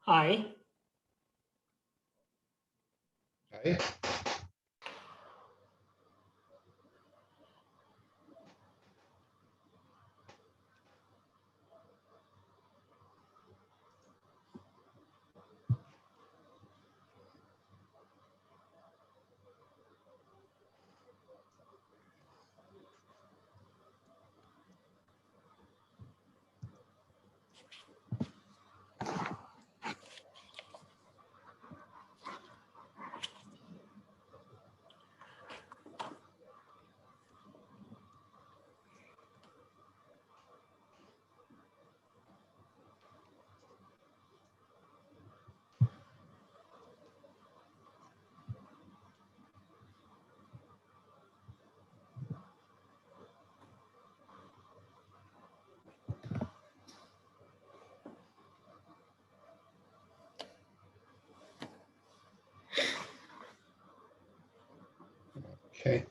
Hi. Hi. Okay.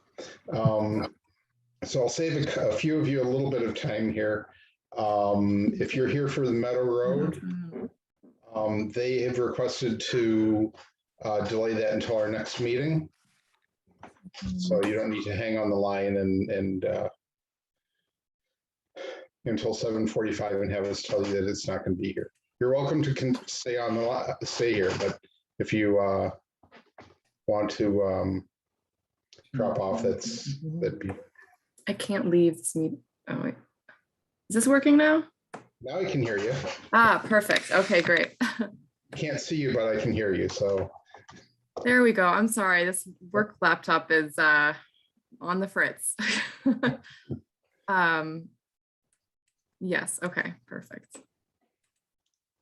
So I'll save a few of you a little bit of time here. If you're here for the Meadow Road, they have requested to delay that until our next meeting. So you don't need to hang on the line and until 7:45 and have us tell you that it's not going to be here. You're welcome to stay here, but if you want to drop off, that'd be. I can't leave this meeting. Oh wait, is this working now? Now I can hear you. Ah, perfect. Okay, great. Can't see you, but I can hear you. So there we go. I'm sorry. This work laptop is on the fritz. Yes. Okay. Perfect.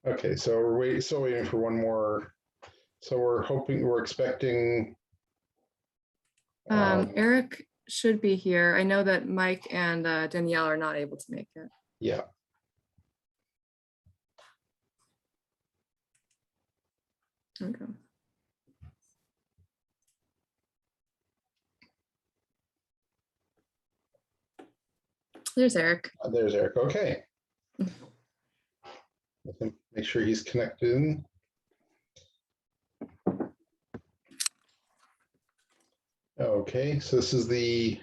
Okay. So we're still waiting for one more. So we're expecting. Eric should be here. I know that Mike and Danielle are not able to make it. Yeah. Okay. There's Eric. There's Eric. Okay. Make sure he's connected in. Okay, so this is the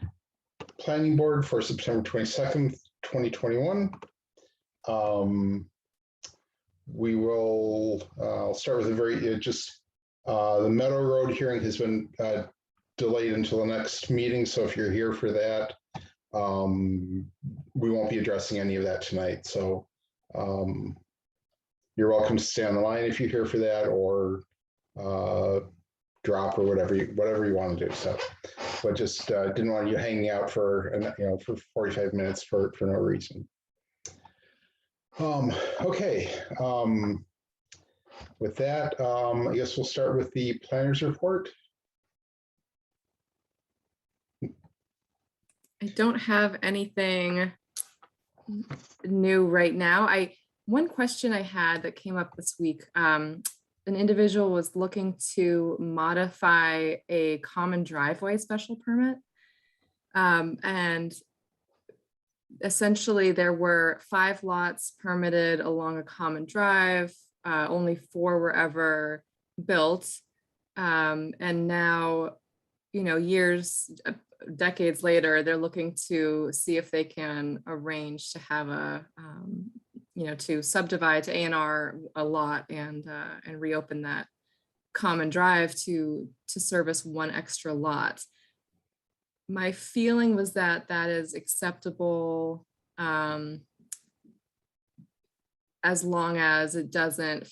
planning board for September 22nd, 2021. We will I'll start with a very the Meadow Road hearing has been delayed until the next meeting. So if you're here for that, we won't be addressing any of that tonight. So you're welcome to stay on the line if you're here for that, or drop or whatever you want to do. So, but just didn't want you hanging out for 45 minutes for no reason. Okay. With that, I guess we'll start with the planner's report. I don't have anything new right now. One question I had that came up this week, an individual was looking to modify a common driveway special permit. And essentially there were 5 lots permitted along a common drive. Only 4 were ever built. And now, decades later, they're looking to see if they can arrange to have to subdivide to A&R a lot and reopen that common drive to service 1 extra lot. My feeling was that is acceptable as long as it doesn't,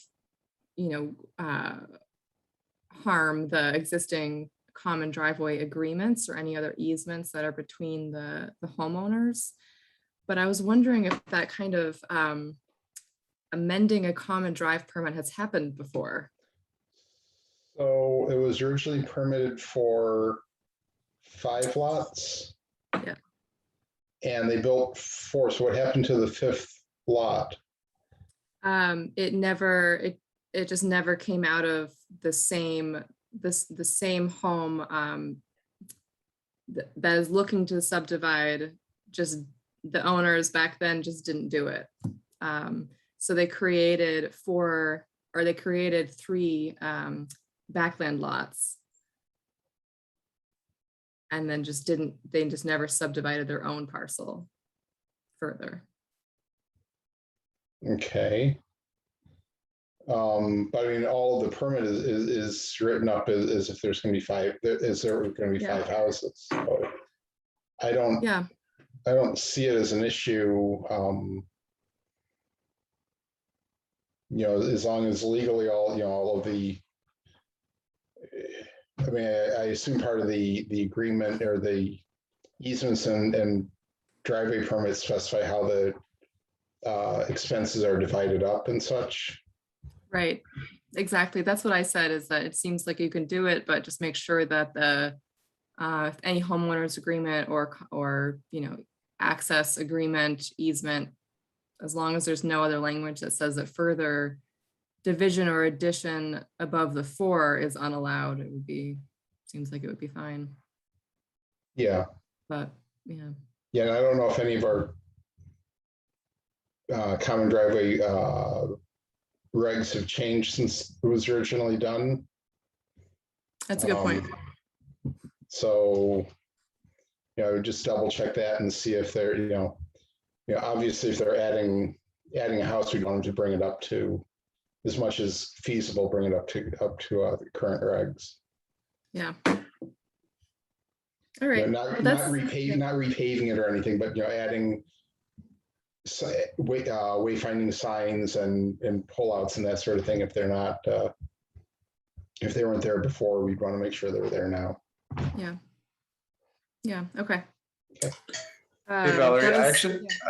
harm the existing common driveway agreements or any other easements that are between the homeowners. But I was wondering if that kind of amending a common drive permit has happened before. So it was originally permitted for 5 lots. Yeah. And they built 4. So what happened to the 5th lot? It just never came out of the same home that is looking to subdivide. Just the owners back then just didn't do it. So they created 4 or they created 3 backland lots. And then they just never subdivided their own parcel further. Okay. But I mean, all of the permit is written up as if there's going to be 5, is there going to be 5 houses? So I don't see it as an issue. As long as legally all of the, I mean, I assume part of the agreement or the easements and driveway permits specify how the expenses are divided up and such. Right, exactly. That's what I said, is that it seems like you can do it, but just make sure that the any homeowners agreement or access agreement, easement, as long as there's no other language that says that further division or addition above the 4 is unallowed, seems like it would be fine. Yeah. But yeah. Yeah, and I don't know if any of our common driveway regs have changed since it was originally done. That's a good point. So, just double check that and see if they're, obviously if they're adding a house, we want them to bring it up to, as much as feasible, bring it up to the current regs. Yeah. All right. Not repaving it or anything, but adding wayfinding signs and pullouts and that sort of thing. If they're not, if they weren't there before, we'd want to make sure they're there now. Yeah. Yeah. Okay. Okay. Hey Valerie, I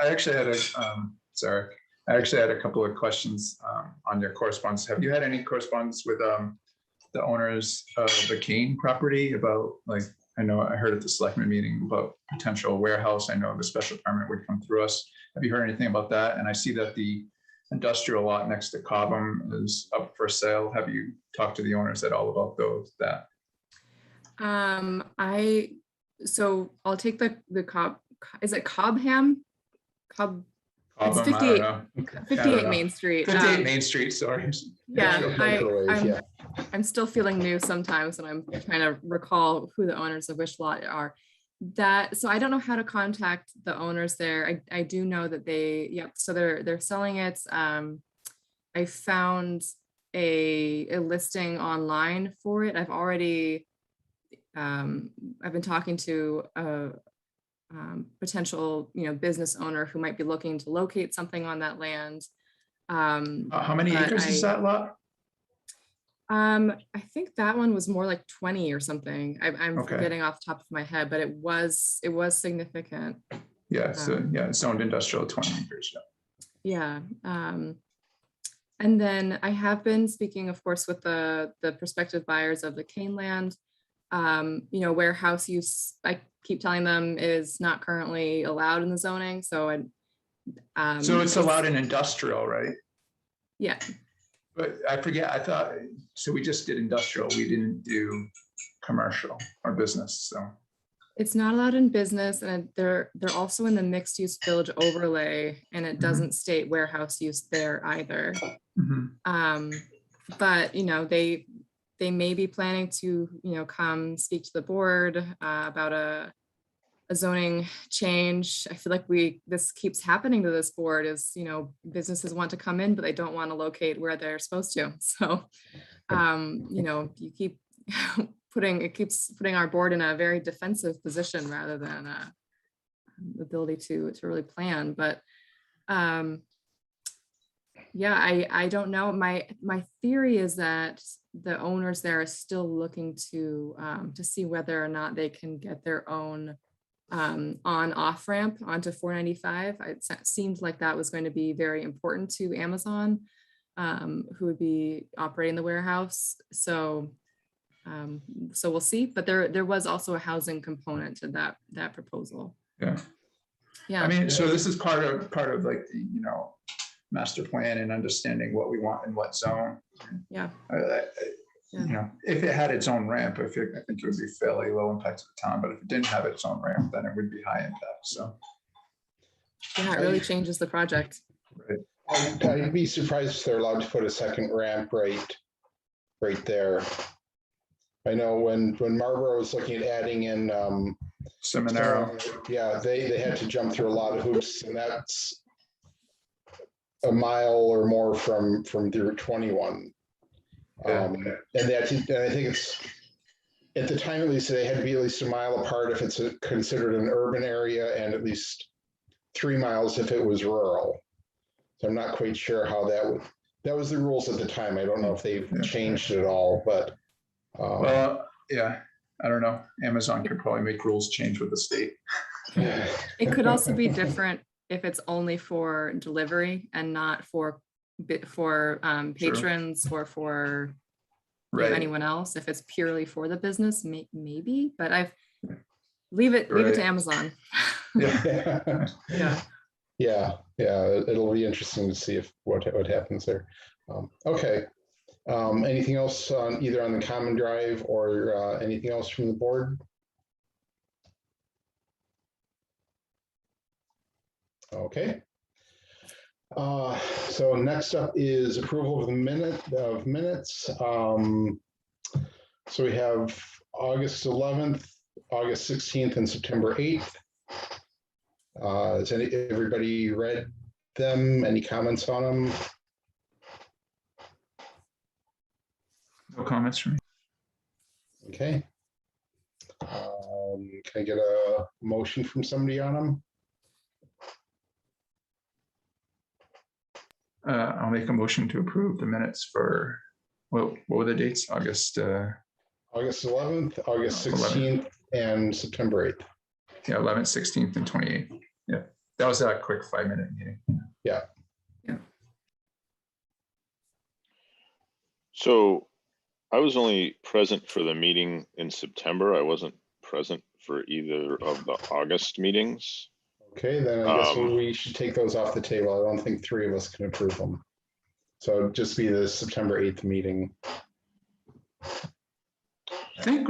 actually had a couple of questions on your correspondence. Have you had any correspondence with the owners of the Kane property about, like, I know I heard at the selectmen meeting about potential warehouse. I know the special permit would come through us. Have you heard anything about that? And I see that the industrial lot next to Cobham is up for sale. Have you talked to the owners at all about that? So I'll take the Cobb. Is it Cobham? Cobham, it's 58 Main Street. 58 Main Street, sorry. Yeah, I'm still feeling new sometimes, and I'm trying to recall who the owners of which lot are. So I don't know how to contact the owners there. I do know that so they're selling it. I found a listing online for it. I've been talking to a potential business owner who might be looking to locate something on that land. How many acres is that lot? I think that one was more like 20 or something. I'm Okay. forgetting off the top of my head, but it was significant. Yeah, so it's zoned industrial 20 acres. Yeah. And then I have been speaking, of course, with the prospective buyers of the Kane land. Warehouse use, I keep telling them, is not currently allowed in the zoning. So so it's allowed in industrial, right? Yeah. But I forget, I thought, so we just did industrial, we didn't do commercial or business, so. It's not allowed in business, and they're also in the mixed use village overlay, and it doesn't state warehouse use there either. But they may be planning to come speak to the board about a zoning change. I feel like this keeps happening to this board, is businesses want to come in, but they don't want to locate where they're supposed to. So you keep keeps putting our board in a very defensive position rather than the ability to really plan. But I don't know. My theory is that the owners there are still looking to see whether or not they can get their own on-off ramp onto 495. It seemed like that was going to be very important to Amazon, who would be operating the warehouse. So we'll see. But there was also a housing component to that proposal. Yeah. I mean, so this is part of like the master plan and understanding what we want in what zone. Yeah. If it had its own ramp, I think it would be fairly low impact to the town, but if it didn't have its own ramp, then it would be high impact. So yeah, it really changes the project. Right. I'd be surprised if they're allowed to put a second ramp right there. I know when Marlboro was looking at adding in Seminaro. yeah, they had to jump through a lot of hoops, and that's a mile or more from the Route 21. Yeah. And I think it's, at the time at least, they had to be at least a mile apart if it's considered an urban area, and at least 3 miles if it was rural. So I'm not quite sure how that was the rules at the time. I don't know if they've changed it at all, but. Well, yeah, I don't know. Amazon could probably make rules change with the state. It could also be different if it's only for delivery and not for patrons or for Right. anyone else. If it's purely for the business, maybe, but leave it to Amazon. Yeah. Yeah. It'll be interesting to see what happens there. Okay. Anything else on either on the common drive or anything else from the board? Okay. So next up is approval of the minutes. So we have August 11th, August 16th, and September 8th. Has everybody read them? Any comments on them? No comments from me. Okay. Can I get a motion from somebody on them? I'll make a motion to approve the minutes for, what were the dates? August 11th, August 16th, 11th. and September 8th. Yeah, 11th, 16th, and 28th. Yeah, that was a quick 5-minute meeting. Yeah. So I was only present for the meeting in September. I wasn't present for either of the August meetings. Okay, then I guess we should take those off the table. I don't think 3 of us can approve them. So it'd just be the September 8th meeting. I think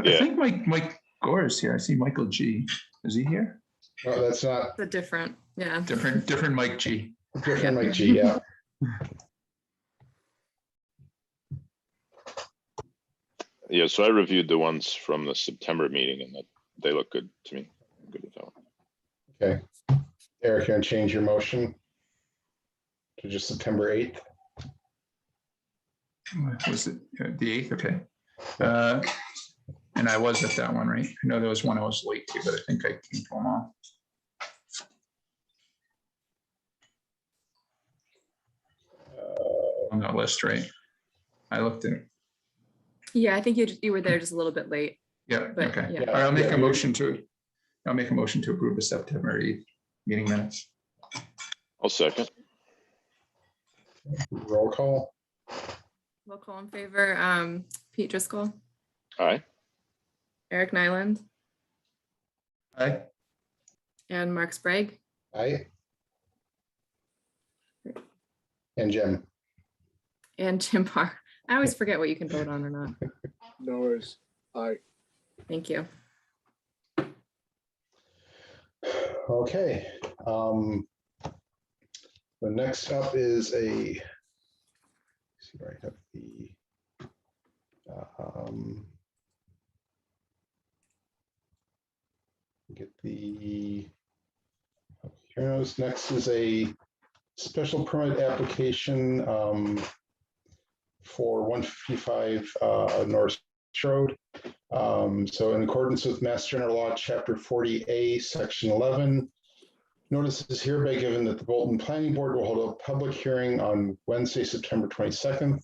Mike Gore is here. I see Michael G. Is he here? Oh, that's not It's a different Mike G. different, Mike G. Yeah. Yeah, so I reviewed the ones from the September meeting and they look good to me. I'm good with that one. Okay. Eric, you want to change your motion to just September 8th? Was it the 8th? Okay. And I was at that one, right? I know there was one I was late to, but I think I came to them all. On that list, right? I looked at it. Yeah, I think you were there just a little bit late. Yeah, But, okay. yeah. All right, I'll make a motion to approve the September 8th meeting minutes. I'll second. Roll call. Roll call in favor. Pete Driscoll, Aye. Eric Nyland, Aye. and Mark Sprague. Aye. And Jim. And Jim Parr. I always forget what you can vote on or not. No worries. Aye. Thank you. Okay. The next up is let's see where I have the get the heroes. Next is a special permit application for 155 North Road. So in accordance with Mass General Law, Chapter 40A, Section 11, notice is hereby given that the Bolton Planning Board will hold a public hearing on Wednesday, September 22nd,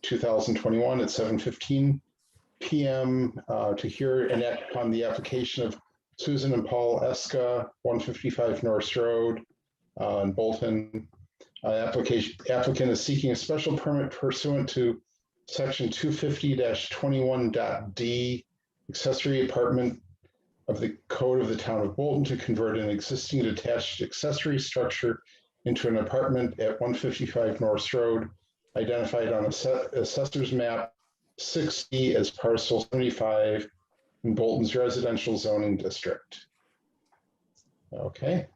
2021 at 7:15 p.m. To hear and act upon the application of Susan and Paul Eska, 155 North Road in Bolton. Applicant is seeking a special permit pursuant to Section 250-21.d, accessory apartment of the Code of the Town of Bolton to convert an existing detached accessory structure into an apartment at 155 North Road, identified on Assessor's Map 6E as parcel 75 in Bolton's residential zoning district. Okay.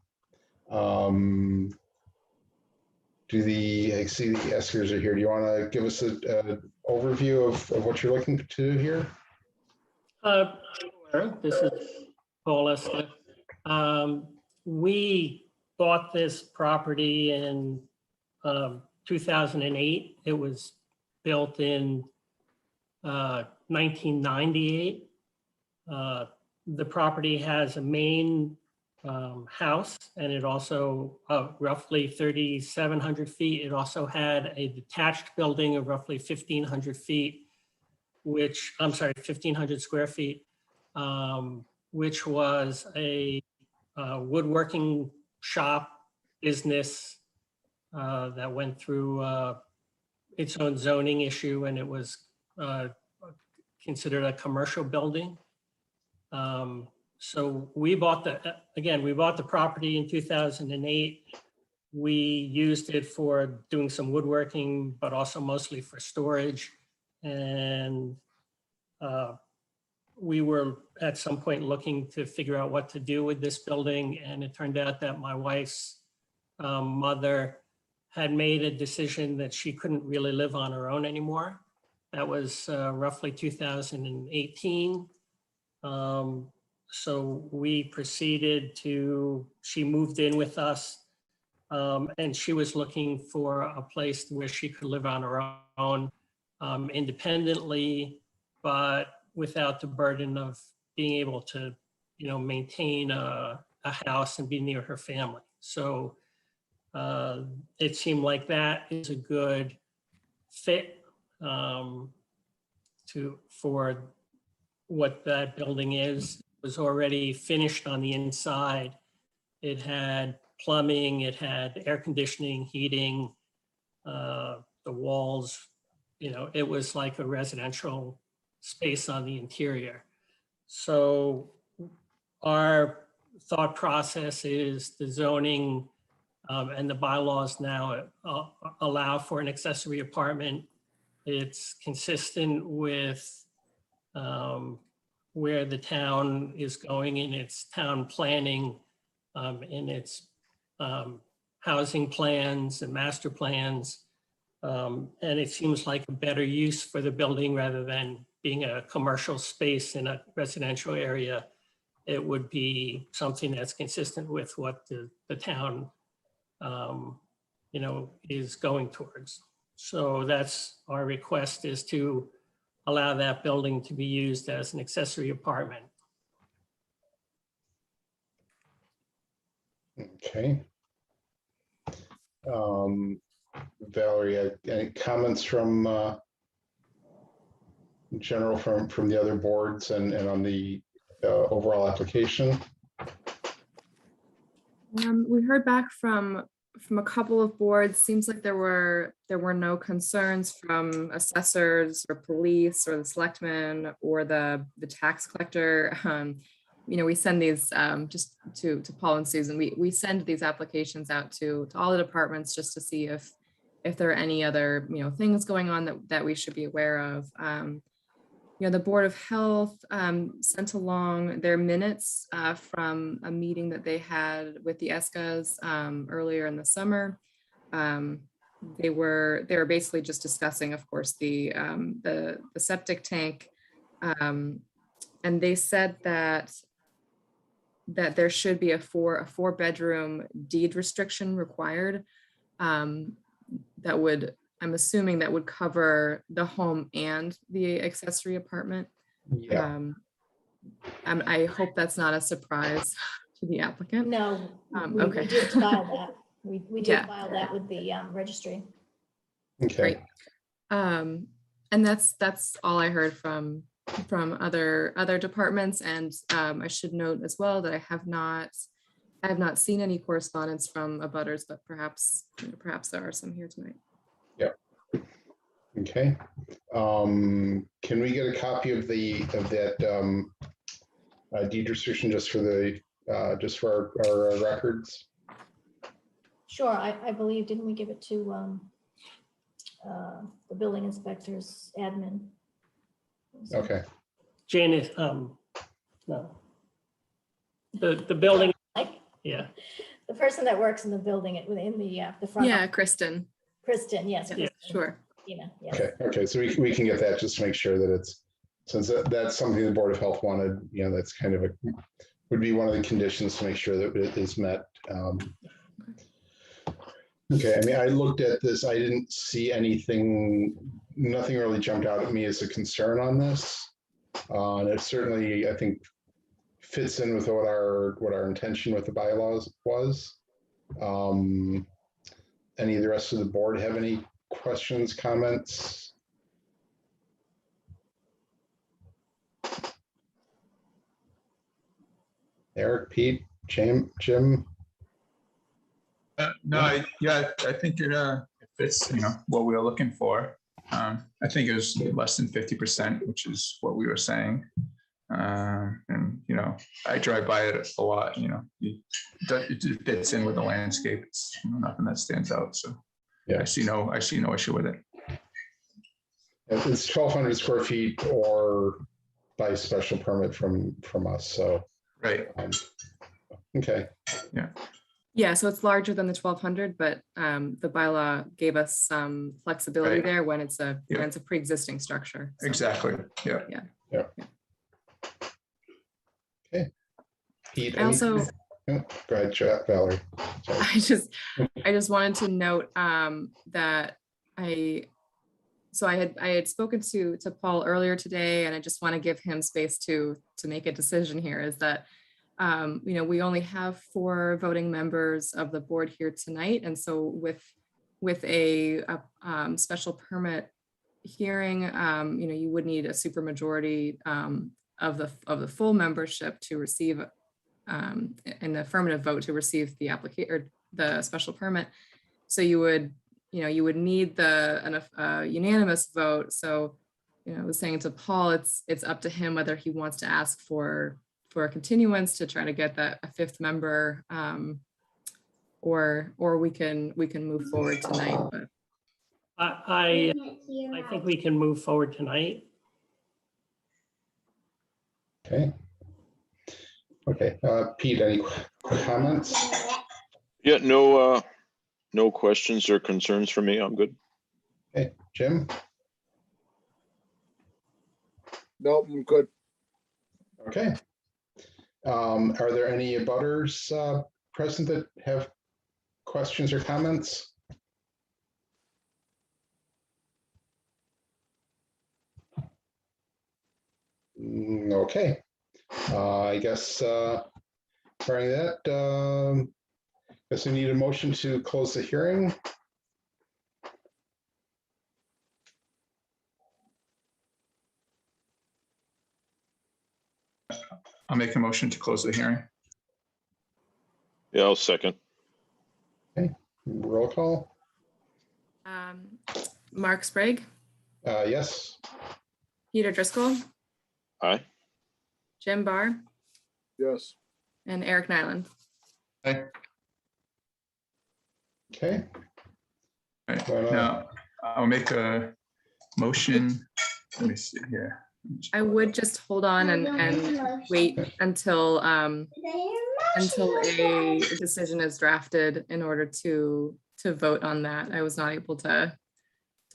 I see the Eskers are here. Do you want to give us an overview of what you're looking to do here? Sure. This is Paul Esker. We bought this property in 2008. It was built in 1998. The property has a main house, and it also roughly 3,700 feet. It also had a detached building of roughly 1,500 feet, which, I'm sorry, 1,500 square feet, which was a woodworking shop business that went through its own zoning issue, and it was considered a commercial building. So we bought the property in 2008. We used it for doing some woodworking, but also mostly for storage. And we were at some point looking to figure out what to do with this building. And it turned out that my wife's mother had made a decision that she couldn't really live on her own anymore. That was roughly 2018. So we proceeded to, she moved in with us, and she was looking for a place where she could live on her own independently, but without the burden of being able to, maintain a house and be near her family. So it seemed like that is a good fit for what that building is. It was already finished on the inside. It had plumbing, it had air conditioning, heating, the walls, it was like a residential space on the interior. So our thought process is the zoning and the bylaws now allow for an accessory apartment. It's consistent with where the town is going in its town planning, in its housing plans and master plans. And it seems like a better use for the building rather than being a commercial space in a residential area. It would be something that's consistent with what the town, is going towards. So that's our request, is to allow that building to be used as an accessory apartment. Okay. Valerie, any comments from in general from the other boards and on the overall application? We heard back from a couple of boards. Seems like there were no concerns from assessors or police or the selectmen or the tax collector. We send these just to Paul and Susan. We send these applications out to all the departments just to see if there are any other things going on that we should be aware of. The Board of Health sent along their minutes from a meeting that they had with the ESCAs earlier in the summer. They were basically just discussing, of course, the septic tank, and they said that there should be a four bedroom deed restriction required. That would, I'm assuming that would cover the home and the accessory apartment. Yeah. I hope that's not a surprise to the applicant. No, okay. we did file that. We did Yeah. file that with the registry. Okay. Great. And that's all I heard from other departments. And I should note as well that I have not seen any correspondence from abutters, but perhaps there are some here tonight. Yeah. Okay. Can we get a copy of that deed restriction just for our records? Sure, I believe, didn't we give it to the building inspector's admin? Okay. Jane is, no. The building, Like yeah. the person that works in the building, in the front. Yeah, office. Kristen. Kristen, yes. Yeah, Kristen, sure. Yes. Okay, so we can get that just to make sure that it's, since that's something the Board of Health wanted, that's kind of would be one of the conditions to make sure that it is met. Okay, I mean, I looked at this, I didn't see anything, nothing really jumped out at me as a concern on this. And it certainly, I think, fits in with what our intention with the bylaws was. Any of the rest of the board have any questions, comments? Eric, Pete, Jim? No, I think it fits, what we were looking for. I think it was less than 50%, which is what we were saying. And, I drive by it a lot, it fits in with the landscape. It's nothing that stands out. So Yeah. I see no issue with it. It's 1,200 square feet or by special permit from us. So, Right. Okay. Yeah, so it's larger than the 1,200, but the bylaw gave us some flexibility Right. there when it's a pre-existing structure. So, Exactly. Yeah. Okay. Pete, I also, go ahead, Valerie. Sorry. I just wanted to note that I had spoken to Paul earlier today, and I just want to give him space to make a decision here. Is that we only have 4 voting members of the board here tonight, and so with a special permit hearing, you would need a supermajority of the full membership to receive an affirmative vote to receive the application or the special permit. So you would need a unanimous vote. So, I was saying to Paul, it's up to him whether he wants to ask for a continuance to try to get that a 5th member, or we can move forward tonight. But I think we can move forward tonight. Okay. Pete, any comments? Yeah, no questions or concerns for me. I'm good. Okay, Jim? No, I'm good. Okay. Are there any abutters present that have questions or comments? Okay. I guess barring that, guess we need a motion to close the hearing. I'll make a motion to close the hearing. Yeah, I'll second. Roll call. Mark Sprague, Yes. Peter Driscoll, Aye. Jim Barr, Yes. and Eric Nyland. Okay. Okay. All right. Why not? Now I'll make a motion. Let me see here. I would just hold on and wait until a decision is drafted in order to vote on that. I was not able to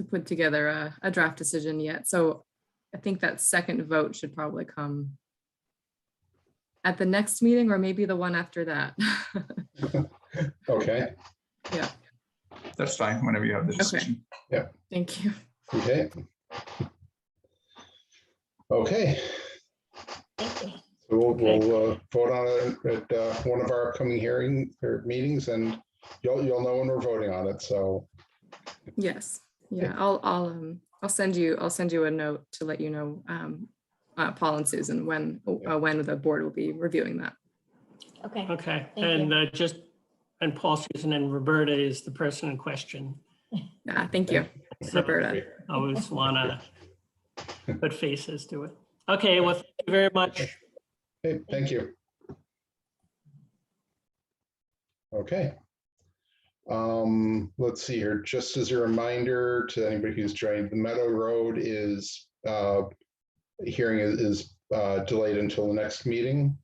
put together a draft decision yet. So I think that second vote should probably come at the next meeting or maybe the one after that. Okay. Yeah. That's fine, whenever you have the decision. Thank you. Okay. Okay. Thank you. So we'll vote on it at one of our upcoming hearing or meetings, and you'll know when we're voting on it. So Yes. Yeah. I'll send you a note to let you know, Paul and Susan, when the board will be reviewing that. Okay. Okay, Thank and and Paul, Susan, and Roberta is the person in question. Thank you, Roberta. I always want to put faces to it. Okay, well, thank you very much. okay, thank you. Okay. Let's see here. Just as a reminder to anybody who's joined, the Meadow Road hearing is delayed until the next meeting.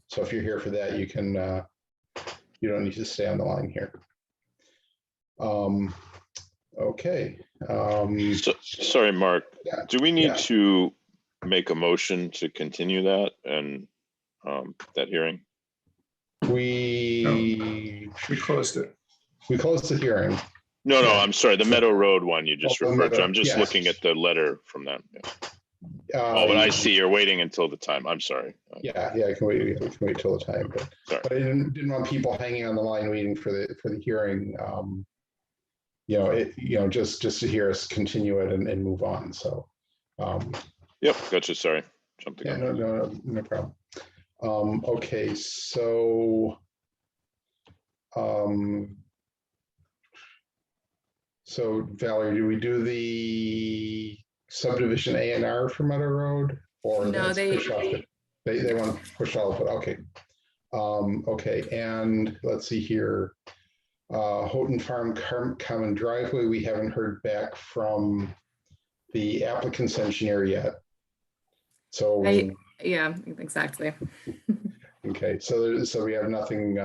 So if you're here for that, you can you don't need to stay on the line here. Okay. Sorry, Mark, Yeah, do we need yeah. to make a motion to continue that and that hearing? We closed it. closed the hearing. No, Yeah. I'm sorry, the Meadow Road one you just Oh, the referred to. Meadow, I'm just yes. looking at the letter from them. Yeah. Oh, but I see you're waiting until the time. I'm sorry. Yeah, I can wait. We can wait till the time, Sorry. but I didn't want people hanging on the line waiting for the hearing. Just to hear us continue it and move on. So, Yep, gotcha. Sorry. Jumped the yeah, gun. no problem. Okay, so, Valerie, do we do the subdivision A&R for Meadow Road, or No, that's pushed off? They want to push all of it. Okay. Okay, and let's see here. Houghton Farm Common Driveway, we haven't heard back from the applicant's engineer yet. So, Yeah, exactly. okay, so we have nothing,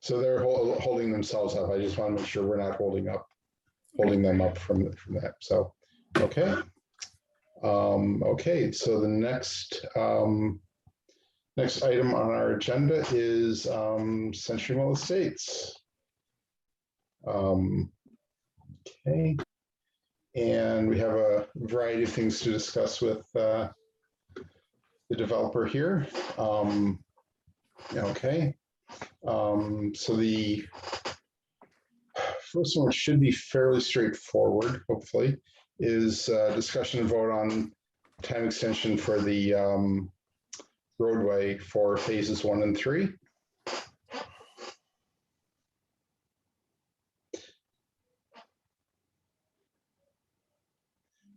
so they're holding themselves up. I just want to make sure we're not holding them up from that. So, okay. Okay, so the next item on our agenda is Century Mill Estates. Okay, and we have a variety of things to discuss with the developer here. Okay, so the first one should be fairly straightforward, hopefully, is discussion and vote on time extension for the roadway for phases 1 and 3.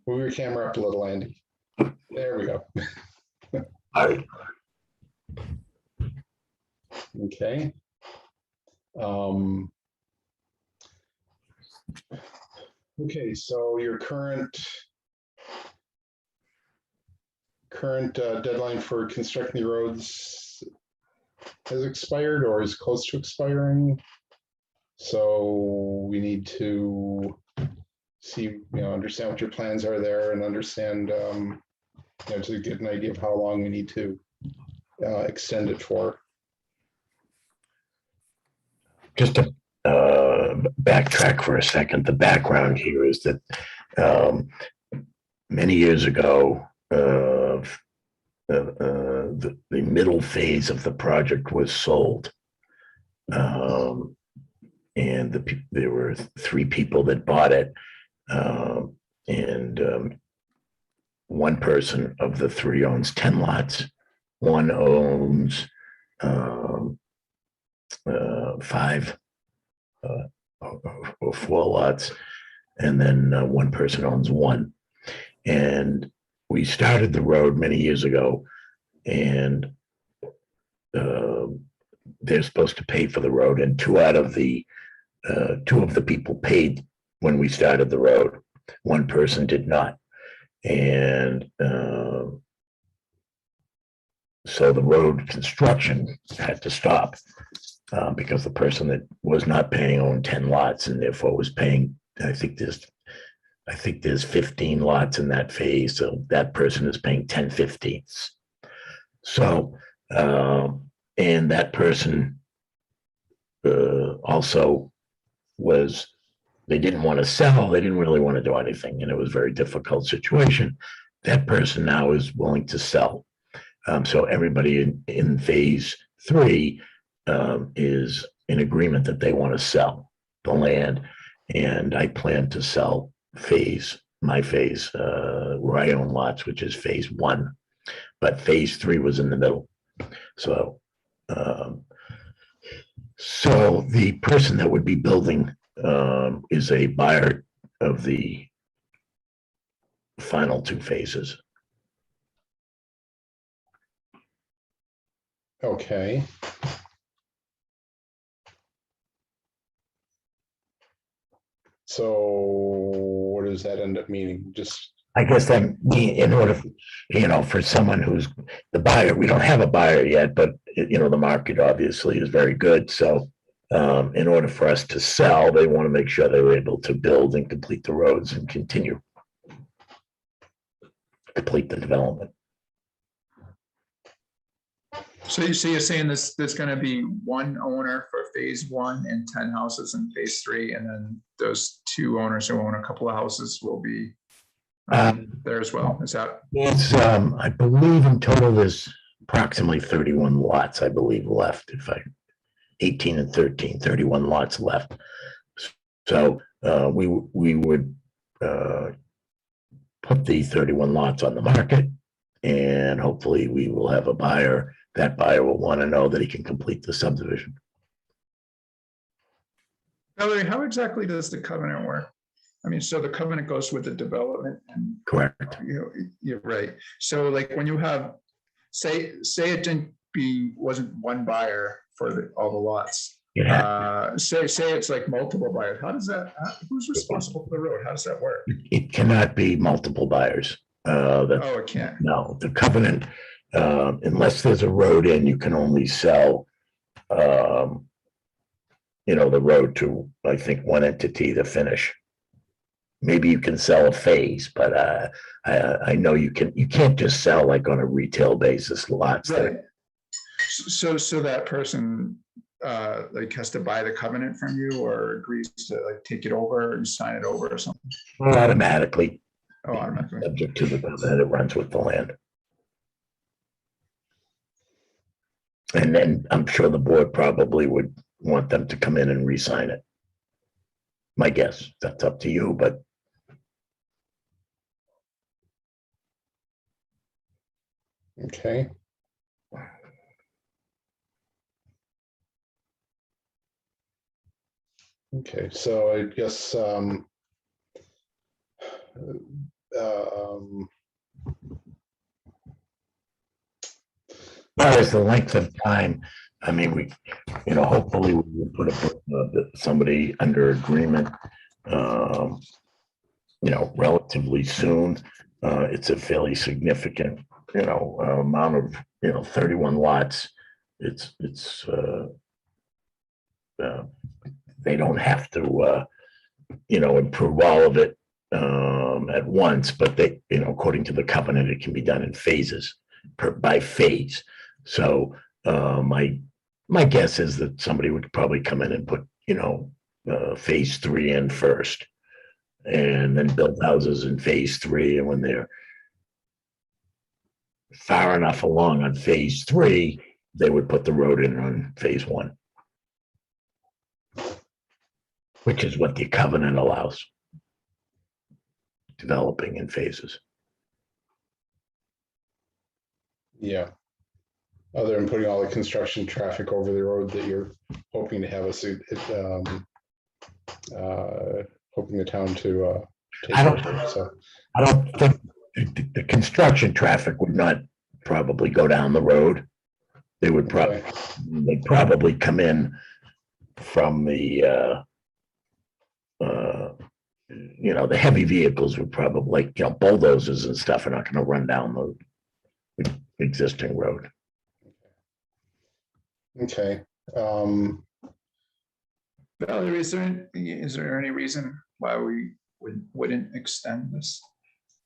Move your camera up a little, Andy. There we go. All right. Okay. Okay, so your current deadline for constructing the roads has expired or is close to expiring. So we need to see, understand what your plans are there and understand, to get an idea of how long we need to extend it for. Just to backtrack for a second, the background here is that many years ago, the middle phase of the project was sold. And there were 3 people that bought it. And one person of the 3 owns 10 lots. One owns 5 or 4 lots. And then one person owns 1. And we started the road many years ago, and they're supposed to pay for the road, and 2 of the people paid when we started the road. One person did not, and so the road construction had to stop because the person that was not paying owned 10 lots and therefore was paying. I think there's 15 lots in that phase, so that person is paying 10/15. So, and that person also they didn't want to sell, they didn't really want to do anything, and it was a very difficult situation. That person now is willing to sell. So everybody in phase 3 is in agreement that they want to sell the land, and I plan to sell my phase where I own lots, which is phase 1, but phase 3 was in the middle. So the person that would be building is a buyer of the final 2 phases. Okay. So what does that end up meaning? Just, I guess that in order, for someone who's the buyer, we don't have a buyer yet, but the market obviously is very good. So in order for us to sell, they want to make sure they were able to build and complete the roads and continue complete the development. So you're saying there's gonna be one owner for phase one and 10 houses in phase three, and then those two owners who own a couple of houses will be there as well. Is that? It's, I believe in total there's approximately 31 lots, I believe, left. 18 and 13, 31 lots left. So we would put the 31 lots on the market, and hopefully we will have a buyer. That buyer will want to know that he can complete the subdivision. Valerie, how exactly does the covenant work? I mean, so the covenant goes with the development and, Correct. you know, you're right. So like when you have, say it wasn't one buyer for all the lots. Yeah. Say it's like multiple buyers. How does that, who's responsible for the road? How does that work? It cannot be multiple buyers. Oh, it can't. No, the covenant, unless there's a road in, you can only sell, the road to, I think, one entity to finish. Maybe you can sell a phase, but I know you can't just sell like on a retail basis lots. Right. So that person like has to buy the covenant from you or agrees to like take it over and sign it over or something? Automatically. Oh, automatically. Subject to the covenant, it runs with the land. And then I'm sure the board probably would want them to come in and re-sign it. My guess, that's up to you, but Okay. Okay, so I guess as far as the length of time, I mean, we, hopefully we will put somebody under agreement, relatively soon. It's a fairly significant, amount of, 31 lots. They don't have to, improve all of it at once, but they, according to the covenant, it can be done in phases, by phase. So my guess is that somebody would probably come in and put, phase three in first, and then build houses in phase three. And when they're far enough along on phase three, they would put the road in on phase one, which is what the covenant allows, developing in phases. yeah. Other than putting all the construction traffic over the road that you're hoping to have hoping the town to take over. So I don't think the construction traffic would not probably go down the road. They would they'd probably come in from the the heavy vehicles would probably, like, bulldozers and stuff are not going to run down the existing road. okay. Valerie, is there any reason why we wouldn't extend this?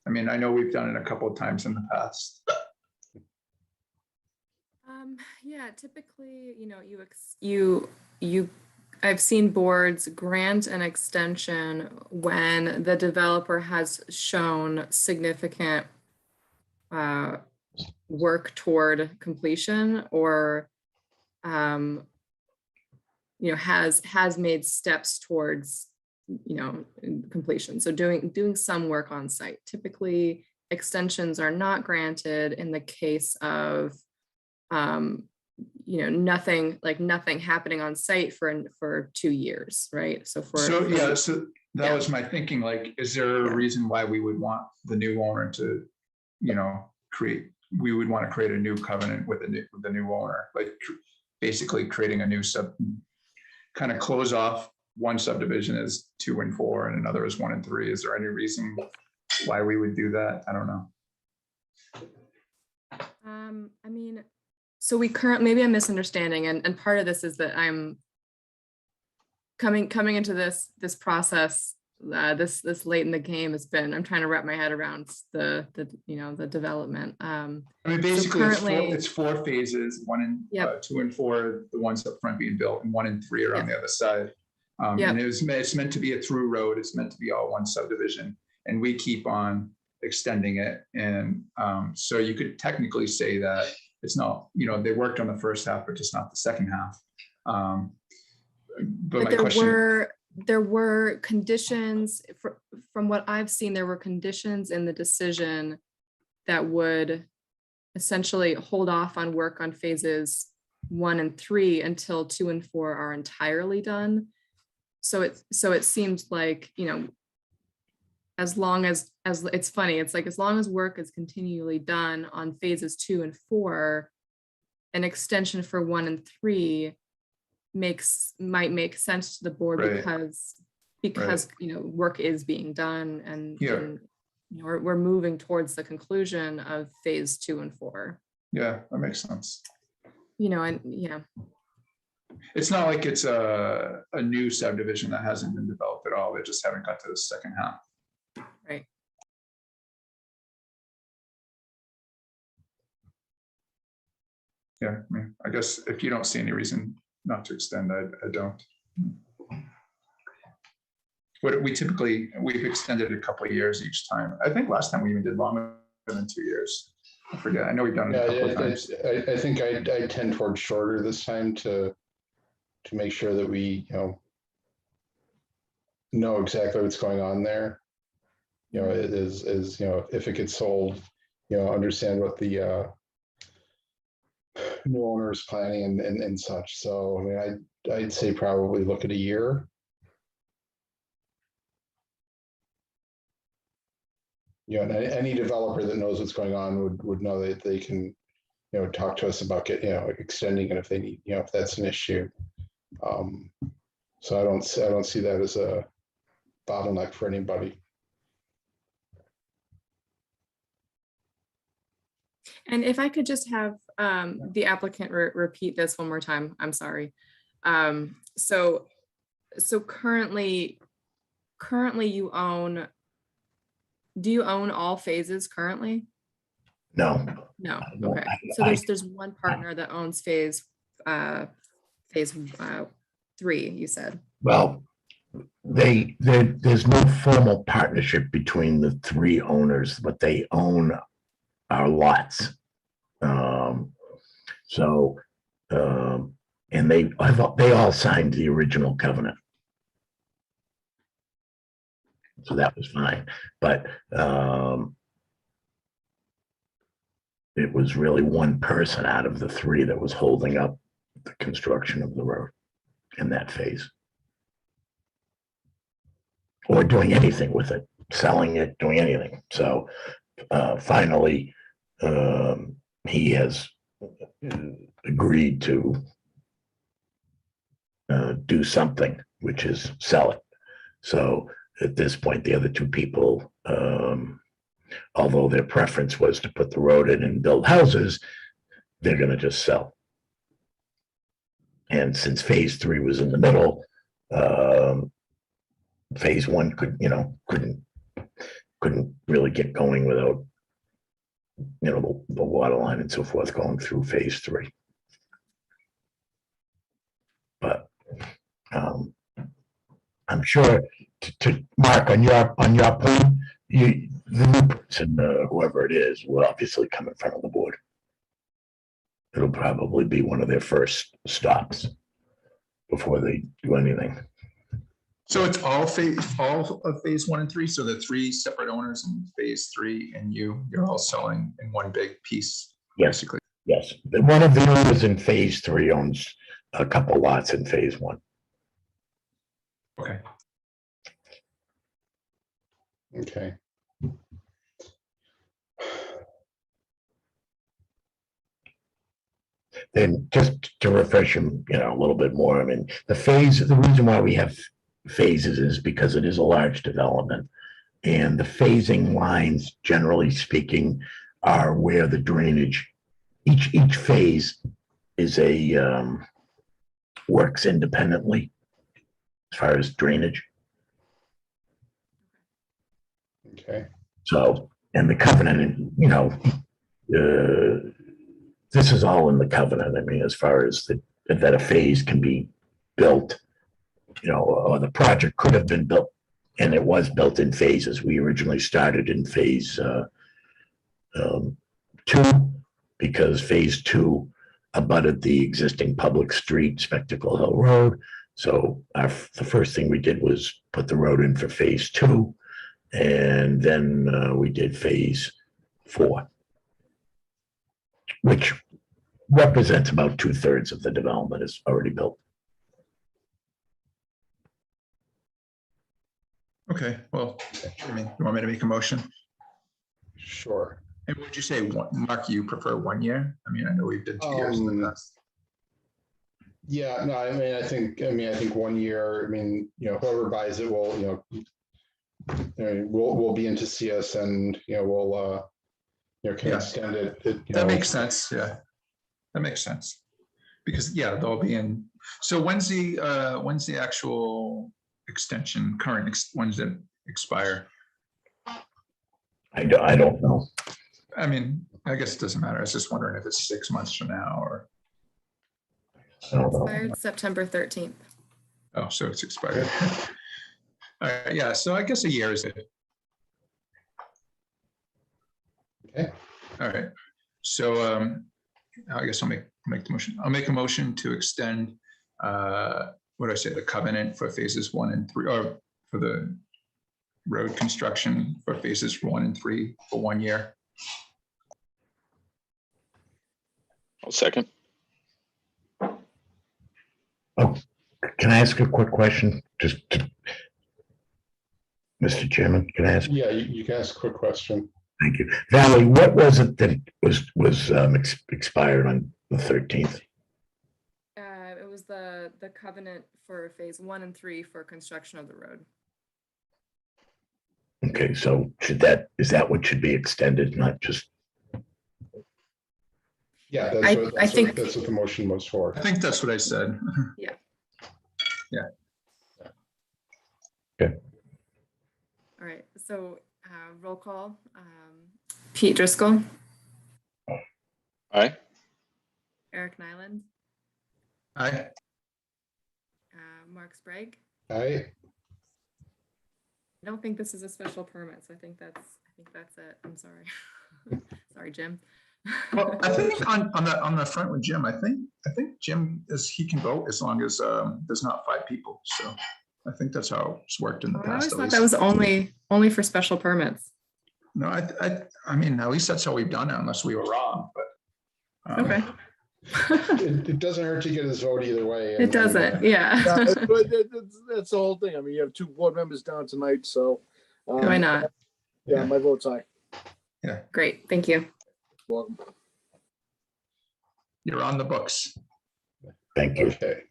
I mean, I know we've done it a couple of times in the past. Yeah, typically, I've seen boards grant an extension when the developer has shown significant work toward completion, or has made steps towards completion. So doing some work on site. Typically, extensions are not granted in the case of nothing happening on site for 2 year, right? So that was my thinking. Like, is there a reason why we would want the new owner to, we would want to create a new covenant with the new owner, like basically creating a new kind of close off one subdivision as 2 and 4 and another is 1 and 3. Is there any reason why we would do that? I don't know. I mean, so maybe I'm misunderstanding, and part of this is that I'm coming into this process, this late in the game has been, I'm trying to wrap my head around the development. I mean, basically, currently- it's four phases, 1 and Yep. 2 and 4, the ones up front being built, and 1 and 3 are on the other side. Yep. And it's meant to be a through road. It's meant to be all one subdivision, and we keep on extending it. And so you could technically say that it's not, they worked on the first half, but just not the second half. But my question. There were conditions, from what I've seen, there were conditions in the decision that would essentially hold off on work on phases 1 and 3 until 2 and 4 are entirely done. So it seems like, as long as it's funny, it's like, as long as work is continually done on phases 2 and 4, an extension for 1 and 3 might make sense to the board, Right. because work is being done, and, Yeah. and we're moving towards the conclusion of phase 2 and 4. Yeah, that makes sense. And yeah, It's not like it's a new subdivision that hasn't been developed at all. They just haven't got to the second half. right. Yeah, I mean, I guess if you don't see any reason not to extend, I don't. What we've extended a couple of years each time. I think last time we even did longer than 2 years. I forget. I know we've done it a couple of times. I think I tend towards shorter this time to make sure that we, know exactly what's going on there. It is, if it gets sold, understand what the new owner is planning and such. So, I mean, I'd say probably look at a year. And any developer that knows what's going on would know that they can, talk to us about extending it if they need, if that's an issue. So I don't see that as a bottleneck for anybody. And if I could just have the applicant repeat this one more time, I'm sorry. So currently do you own all phases currently? No. No, No, okay. So there's one partner that owns phase 3, you said. Well, there's no formal partnership between the 3 owners, but they own our lots. And they all signed the original covenant. So that was fine, but it was really one person out of the 3 that was holding up the construction of the road in that phase. Or doing anything with it, selling it, doing anything. So finally, he has agreed to do something, which is sell it. So at this point, the other 2 people, although their preference was to put the road in and build houses, they're going to just sell. And since phase 3 was in the middle, phase 1 couldn't really get going without, the water line and so forth going through phase 3. But I'm sure to Mark, on your point, the new person, whoever it is, will obviously come in front of the board. It'll probably be one of their first stops before they do anything. So it's all of phase 1 and 3. So the 3 separate owners in phase 3, and you're all selling in one big piece, Yes. basically. Yes, one of the owners in phase 3 owns a couple lots in phase 1. Okay. Okay. Then just to refresh them, a little bit more, I mean, the reason why we have phases is because it is a large development. And the phasing lines, generally speaking, are where the drainage, each phase is works independently. as far as drainage. Okay. So, and the covenant, you know, this is all in the covenant. I mean, as far as that a phase can be built, you know, or the project could have been built, and it was built in phases. We originally started in phase 2, because phase 2 abutted the existing public street, Spectacle Hill Road. So the first thing we did was put the road in for phase 2, and then we did phase 4, which represents about 2/3 of the development is already built. Okay, well, I mean, you want me to make a motion? Sure. And would you say, Mark, you prefer 1 year? I mean, I know we've done 2 years in the past. Yeah, no, I mean, I think 1 year, I mean, you know, whoever buys it will, you know, we'll be in to see us, and, you know, we'll, you know, can Yeah. extend it. You That know, makes sense, yeah. That makes sense. Because, yeah, they'll be in, so when's the actual extension, when's it expire? I don't know. I mean, I guess it doesn't matter. I was just wondering if it's 6 months from now or, I don't know. Expired September 13th. oh, so it's expired. All right, yeah, so I guess a year is it. Okay. All right, so I guess I'll make the motion. I'll make a motion to extend, what do I say, the covenant for phases 1 and 3, or for the road construction for phases 1 and 3 for 1 year. I'll second. Oh, can I ask a quick question? Mr. Chairman, can I ask? Yeah, you can ask a quick question. Thank you. Valerie, what was it that was expired on the 13th? It was the covenant for phase 1 and 3 for construction of the road. Okay, so is that what should be extended, not just? Yeah, I think- that's what the motion was for. I think that's what I said. Yeah. Yeah. Okay. All right, so roll call. Pete Driscoll, Aye. Eric Nyland, Aye. Mark Sprague. Aye. I don't think this is a special permit, so I think that's it. I'm sorry. Sorry, Jim. Well, I think on the front with Jim, I think Jim he can vote as long as there's not 5 people. So I think that's how it's worked in the I past. always at thought least. that was only for special permits. No, I mean, at least that's how we've done it, unless we were wrong, but. Okay. It doesn't hurt to get his vote either way. It doesn't, yeah. Yeah, that's the whole thing. I mean, you have 2 board members down tonight, so. Why not? Yeah, my vote's aye. Great, thank you. Welcome. You're on the books. Thank you. Okay.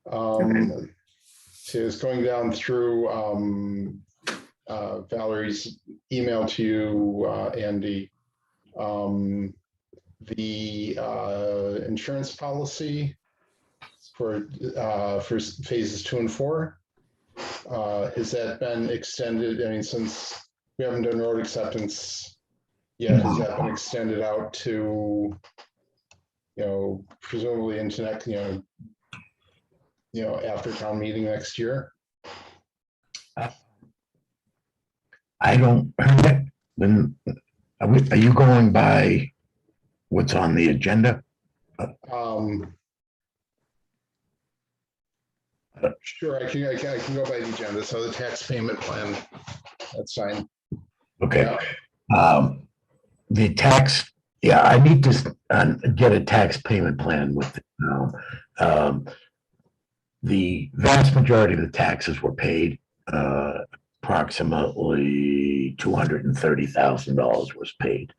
So it's going down through Valerie's email to you, Andy. The insurance policy for phases 2 and 4, has that been extended? I mean, since we haven't done road acceptance yet, has that been extended out to, you know, presumably into next, you know, after town meeting next year? I don't, then, are you going by what's on the agenda? Sure, I can go by the agenda. So the tax payment plan, that's fine. Okay. Yeah. The tax, yeah, I need to get a tax payment plan with the town. The vast majority of the taxes were paid. Approximately $230,000 was paid.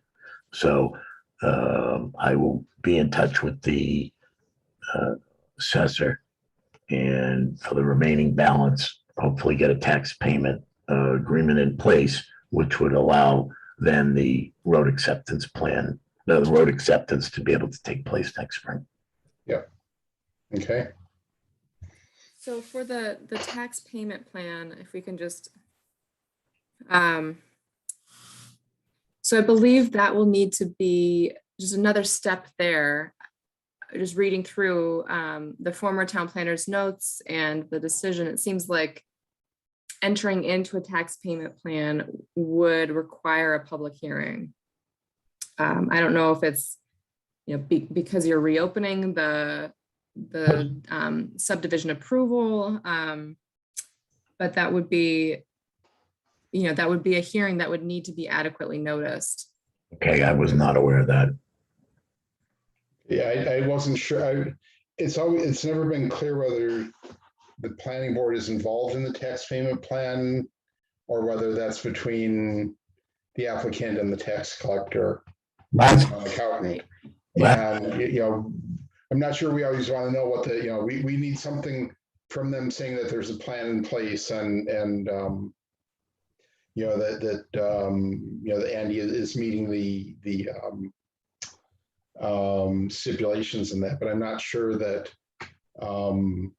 So I will be in touch with the assessor, and for the remaining balance, hopefully get a tax payment agreement in place, which would allow then the road acceptance plan, the road acceptance to be able to take place next spring. Okay. So for the tax payment plan, if we can just, so I believe that will need to be just another step there. Just reading through the former town planner's notes and the decision, it seems like entering into a tax payment plan would require a public hearing. I don't know if it's, because you're reopening the subdivision approval, but that would be, that would be a hearing that would need to be adequately noticed. Okay, I was not aware of that. Yeah, I wasn't sure. It's never been clear whether the planning board is involved in the tax payment plan or whether that's between the applicant and the tax collector. Last, Accountant. Right. And, I'm not sure we always want to know what we need something from them saying that there's a plan in place and that Andy is meeting the stipulations in that, but I'm not sure that I've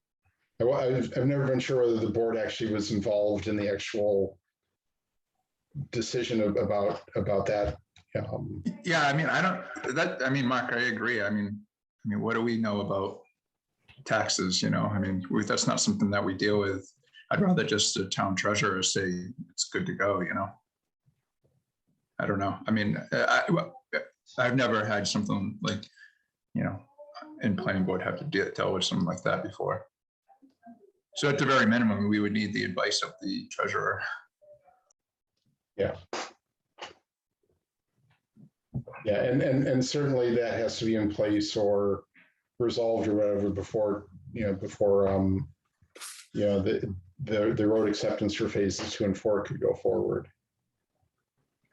never been sure whether the board actually was involved in the actual decision about that. Yeah, I mean, Mark, I agree. I mean, what do we know about taxes, that's not something that we deal with. I'd rather just the town treasurer say it's good to go, I don't know. I mean, I've never had something like, in planning board have to deal with something like that before. So at the very minimum, we would need the advice of the treasurer. Yeah. Yeah, and certainly that has to be in place or resolved or whatever before the road acceptance for phases 2 and 4 could go forward.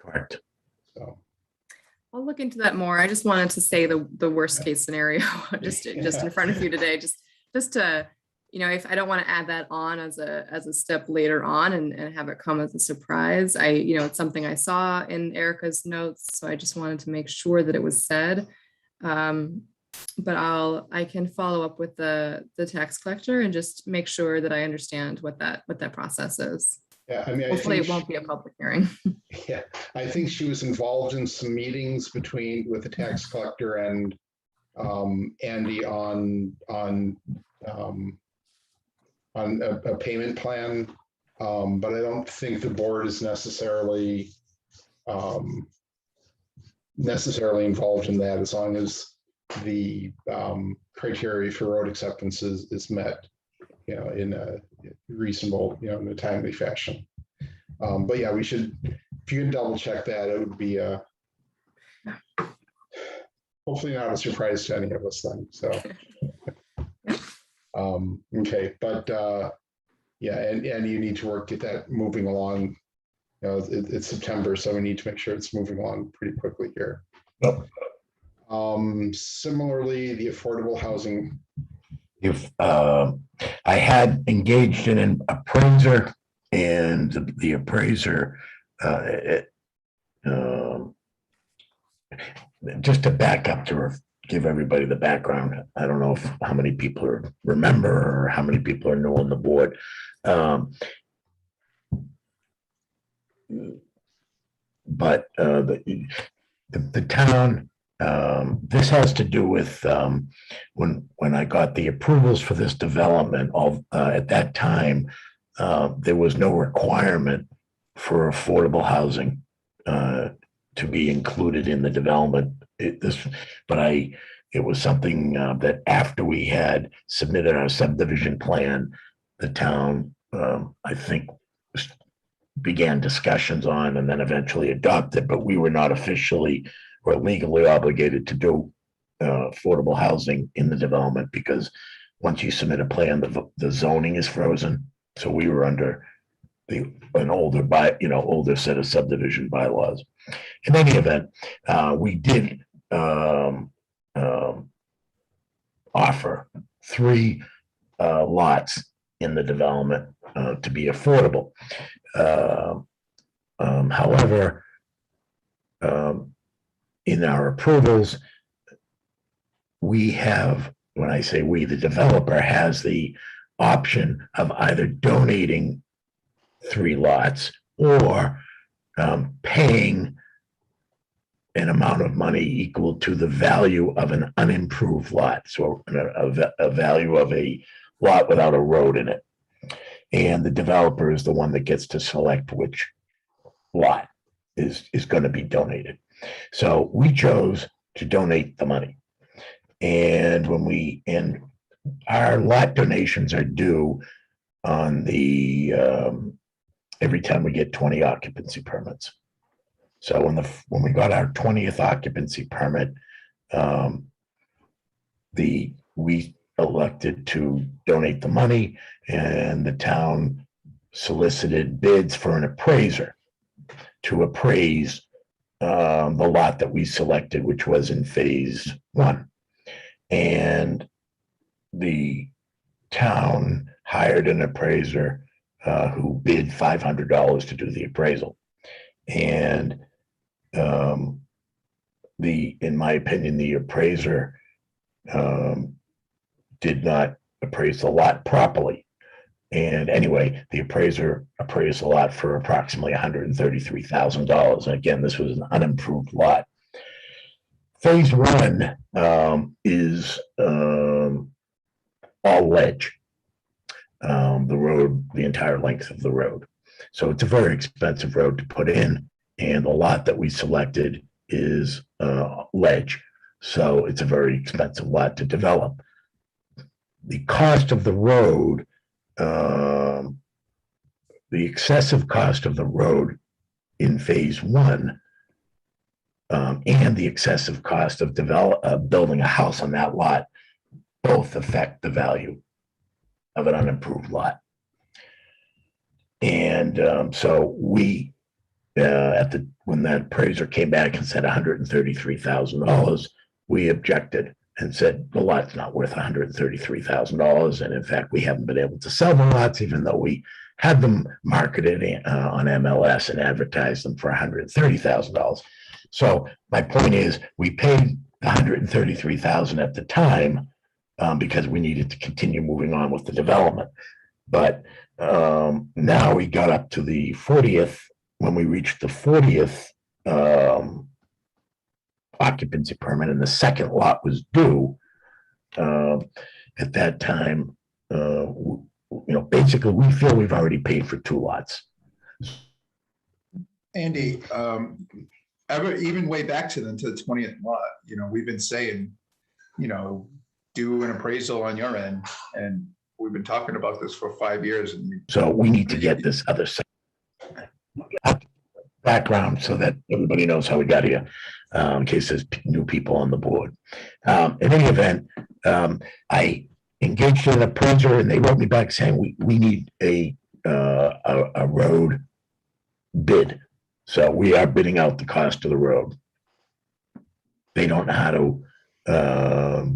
correct. So I'll look into that more. I just wanted to say the worst case scenario, just in front of you today, just to, if I don't want to add that on as a step later on and have it come as a surprise. It's something I saw in Erica's notes, so I just wanted to make sure that it was said. But I can follow up with the tax collector and just make sure that I understand what that process is. yeah, I mean, Hopefully it won't be a public hearing. Yeah, I think she was involved in some meetings with the tax collector and Andy on a payment plan, but I don't think the board is necessarily involved in that as long as the criteria for road acceptance is met, in a reasonable, in a timely fashion. But yeah, we should, if you can double check that, it would be hopefully not a surprise to any of us then. So, okay, but yeah, and you need to get that moving along. It's September, so we need to make sure it's moving along pretty quickly here. Yep. Similarly, the affordable housing. If I had engaged in an appraiser, and the appraiser, just to back up to give everybody the background. I don't know how many people remember or how many people are new on the board. But the town, this has to do with when I got the approvals for this development. At that time, there was no requirement for affordable housing to be included in the development. It was something that after we had submitted our subdivision plan, the town, I think, began discussions on and then eventually adopted, but we were not officially or legally obligated to do affordable housing in the development, because once you submit a plan, the zoning is frozen. So we were under an older set of subdivision bylaws. In any event, we did offer 3 lots in the development to be affordable. However, in our approvals, we have, when I say we, the developer has the option of either donating 3 lots or paying an amount of money equal to the value of an unimproved lot. So a value of a lot without a road in it. And the developer is the one that gets to select which lot is going to be donated. So we chose to donate the money. And our lot donations are due on the every time we get 20 occupancy permits. So when we got our 20th occupancy permit, we elected to donate the money, and the town solicited bids for an appraiser to appraise the lot that we selected, which was in phase 1. And the town hired an appraiser who bid $500 to do the appraisal. And in my opinion, the appraiser did not appraise the lot properly. And anyway, the appraiser appraised the lot for approximately $133,000. And again, this was an unimproved lot. Phase 1 is all ledge. The road, the entire length of the road. So it's a very expensive road to put in, and the lot that we selected is ledge. So it's a very expensive lot to develop. The cost of the road, the excessive cost of the road in phase 1, and the excessive cost of building a house on that lot both affect the value of an unimproved lot. And so we, when that appraiser came back and said $133,000, we objected and said the lot's not worth $133,000. And in fact, we haven't been able to sell the lots, even though we had them marketed on MLS and advertised them for $130,000. So my point is, we paid $133,000 at the time because we needed to continue moving on with the development. But now we got up to the 40th. When we reached the 40th occupancy permit and the second lot was due, at that time, basically we feel we've already paid for 2 lots. Andy, even way back to the 20th lot, we've been saying, do an appraisal on your end, and we've been talking about this for 5 years. So we need to get this other background so that everybody knows how we got here, in case there's new people on the board. In any event, I engaged an appraiser, and they wrote me back saying we need a road bid. So we are bidding out the cost of the road. They don't know how to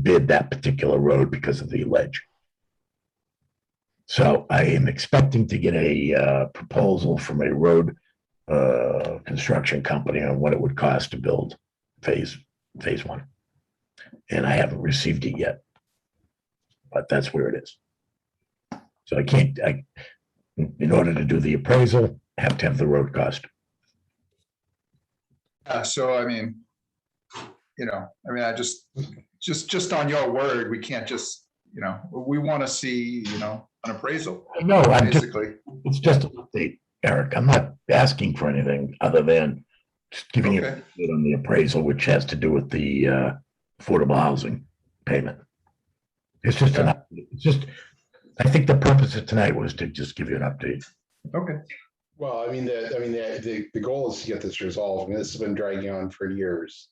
bid that particular road because of the ledge. So I am expecting to get a proposal from a road construction company on what it would cost to build phase 1. And I haven't received it yet, but that's where it is. So in order to do the appraisal, I have to have the road cost. So, I just on your word, we can't just, we want to see, an appraisal. No, basically. It's just an update, Eric. I'm not asking for anything other than just giving you an update on the appraisal, which has to do with the affordable housing payment. It's just an update. It's just, I think the purpose of tonight was to just give you an update. Okay. Well, the goal is to get this resolved. This has been dragging on for years,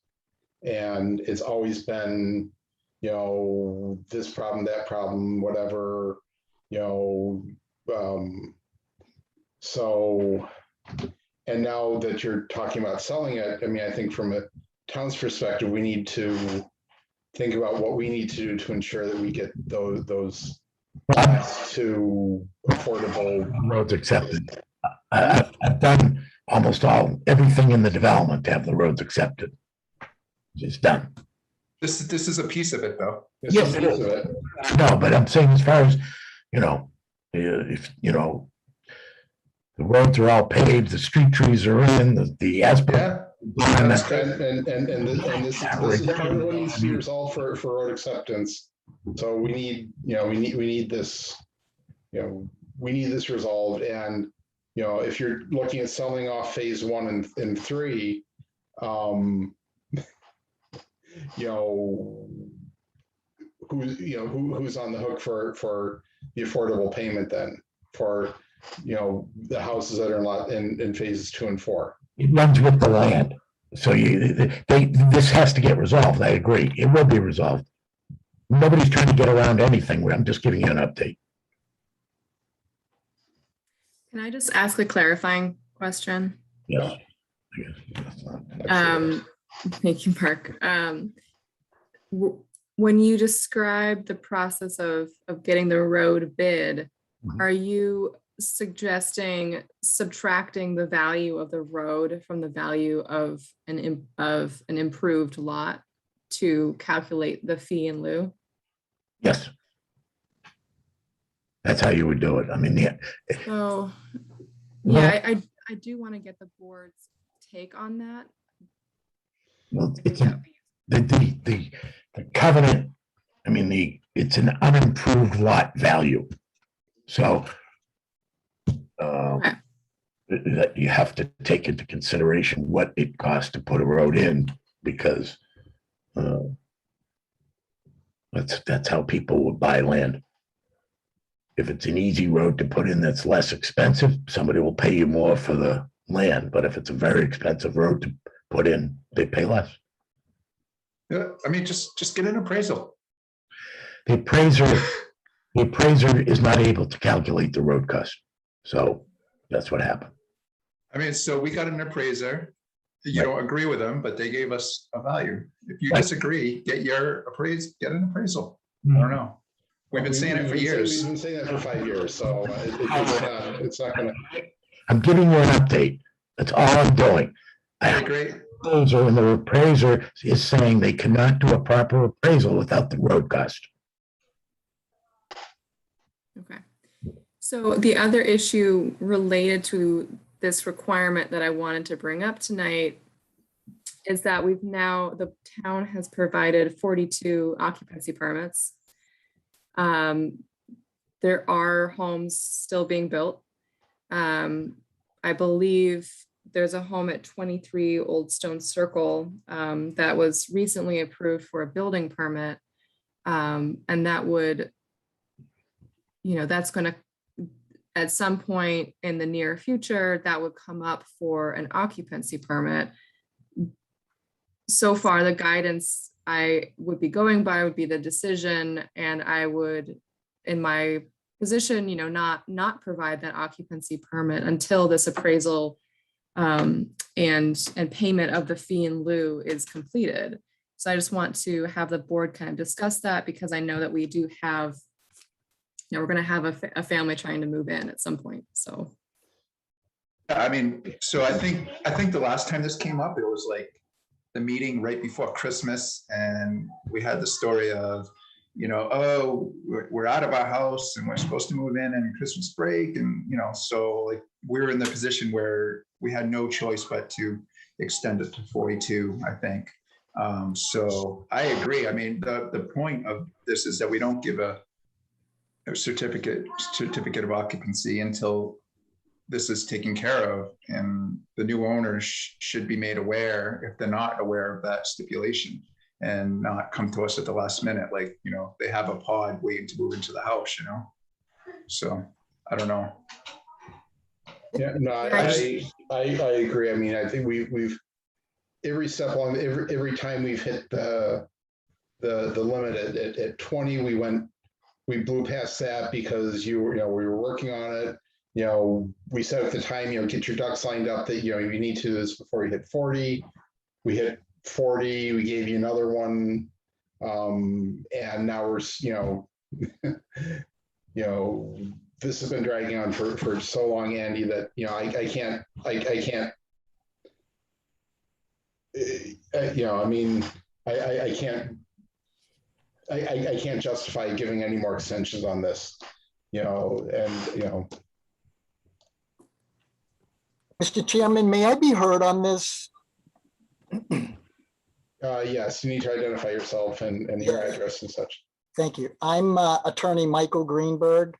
and it's always been, this problem, that problem, whatever, so, and now that you're talking about selling it, I think from a town's perspective, we need to think about what we need to do to ensure that we get those lots to affordable roads accepted. I've done almost everything in the development to have the roads accepted. It's done. This is a piece of it, though. Yes, it is. No, but I'm saying as far as if, the roads are all paved, the street trees are in, the asphalt. Yeah, And that's that's good. And this is part of what needs to be resolved for road acceptance. So we need, we need this, we need this resolved. And, if you're looking at selling off phase 1 and 3, who's on the hook for the affordable payment then for, the houses that are in phases 2 and 4. It runs with the land. So this has to get resolved. I agree. It will be resolved. Nobody's trying to get around anything. I'm just giving you an update. Can I just ask a clarifying question? Yes. Thank you, Mark. When you describe the process of getting the road bid, are you suggesting subtracting the value of the road from the value of an improved lot to calculate the fee in lieu? Yes. That's how you would do it. I mean, So, yeah, I do want to get the board's take on that. well, it's the covenant. I mean, it's an unimproved lot value. So that you have to take into consideration what it costs to put a road in, because that's how people would buy land. If it's an easy road to put in that's less expensive, somebody will pay you more for the land. But if it's a very expensive road to put in, they pay less. Yeah, I mean, just get an appraisal. The appraiser is not able to calculate the road cost. So that's what happened. I mean, so we got an appraiser. You don't agree with them, but they gave us a value. If you disagree, get an appraisal. I don't know. We've been saying it for years. We've been saying that for 5 years, so it's not gonna. I'm giving you an update. That's all I'm doing. I agree. And the appraiser is saying they cannot do a proper appraisal without the road cost. Okay. So the other issue related to this requirement that I wanted to bring up tonight is that the town has provided 42 occupancy permits. There are homes still being built. I believe there's a home at 23 Old Stone Circle that was recently approved for a building permit. And that would, that's going to, at some point in the near future, that would come up for an occupancy permit. So far, the guidance I would be going by would be the decision, and I would, in my position, not provide that occupancy permit until this appraisal and payment of the fee in lieu is completed. So I just want to have the board kind of discuss that, because I know that we do have, we're going to have a family trying to move in at some point. So, I mean, so I think the last time this came up, it was like the meeting right before Christmas, and we had the story of, oh, we're out of our house and we're supposed to move in Christmas break, and so like we were in the position where we had no choice but to extend it to 42, I think. So I agree. I mean, the point of this is that we don't give a certificate of occupancy until this is taken care of, and the new owners should be made aware, if they're not aware of that stipulation, and not come to us at the last minute, like, they have a pod waiting to move into the house, so I don't know. Yeah, no, I agree. I mean, I think we've every step along, every time we've hit the limit at 20, we blew past that because we were working on it. We said at the time, get your ducks lined up that, you need to do this before you hit 40. We hit 40, we gave you another one. And now we're, this has been dragging on for so long, Andy, that, I can't, I mean, I can't justify giving any more extensions on this. and Mr. Chairman, may I be heard on this? yes, you need to identify yourself and your Yes. address and such. Thank you. I'm attorney Michael Greenberg.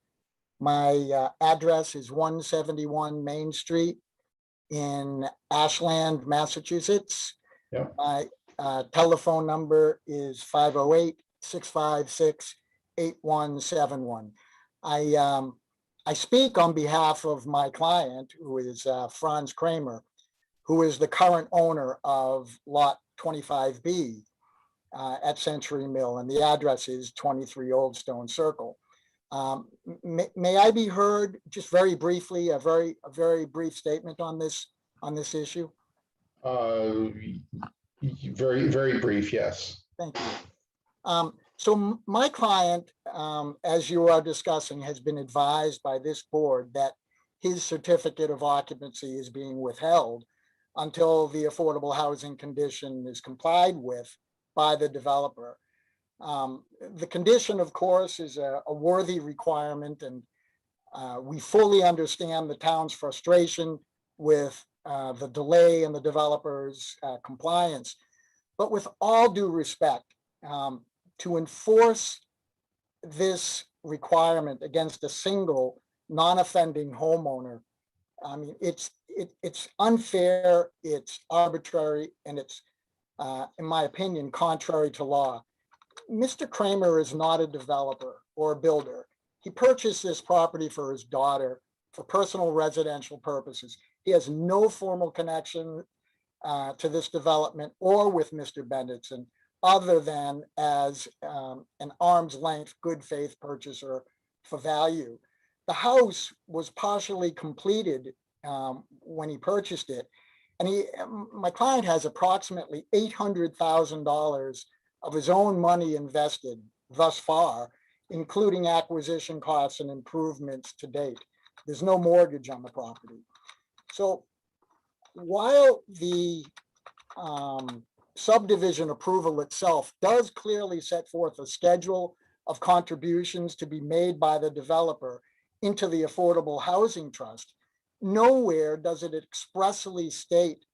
My address is 171 Main Street in Ashland, Massachusetts. Yep. My telephone number is 508-656-8171. I speak on behalf of my client, who is Franz Kramer, who is the current owner of Lot 25B at Century Mill, and the address is 23 Old Stone Circle. May I be heard just very briefly, a very brief statement on this issue? Very, very brief, yes. Thank you. So my client, as you are discussing, has been advised by this board that his certificate of occupancy is being withheld until the affordable housing condition is complied with by the developer. The condition, of course, is a worthy requirement, and we fully understand the town's frustration with the delay in the developer's compliance. But with all due respect, to enforce this requirement against a single non-offending homeowner, I mean, it's unfair, it's arbitrary, and it's, in my opinion, contrary to law. Mr. Kramer is not a developer or a builder. He purchased this property for his daughter for personal residential purposes. He has no formal connection to this development or with Mr. Benditson, other than as an arm's length good faith purchaser for value. The house was partially completed when he purchased it, and my client has approximately $800,000 of his own money invested thus far, including acquisition costs and improvements to date. There's no mortgage on the property. So while the subdivision approval itself does clearly set forth a schedule of contributions to be made by the developer into the Affordable Housing Trust, nowhere does it expressly state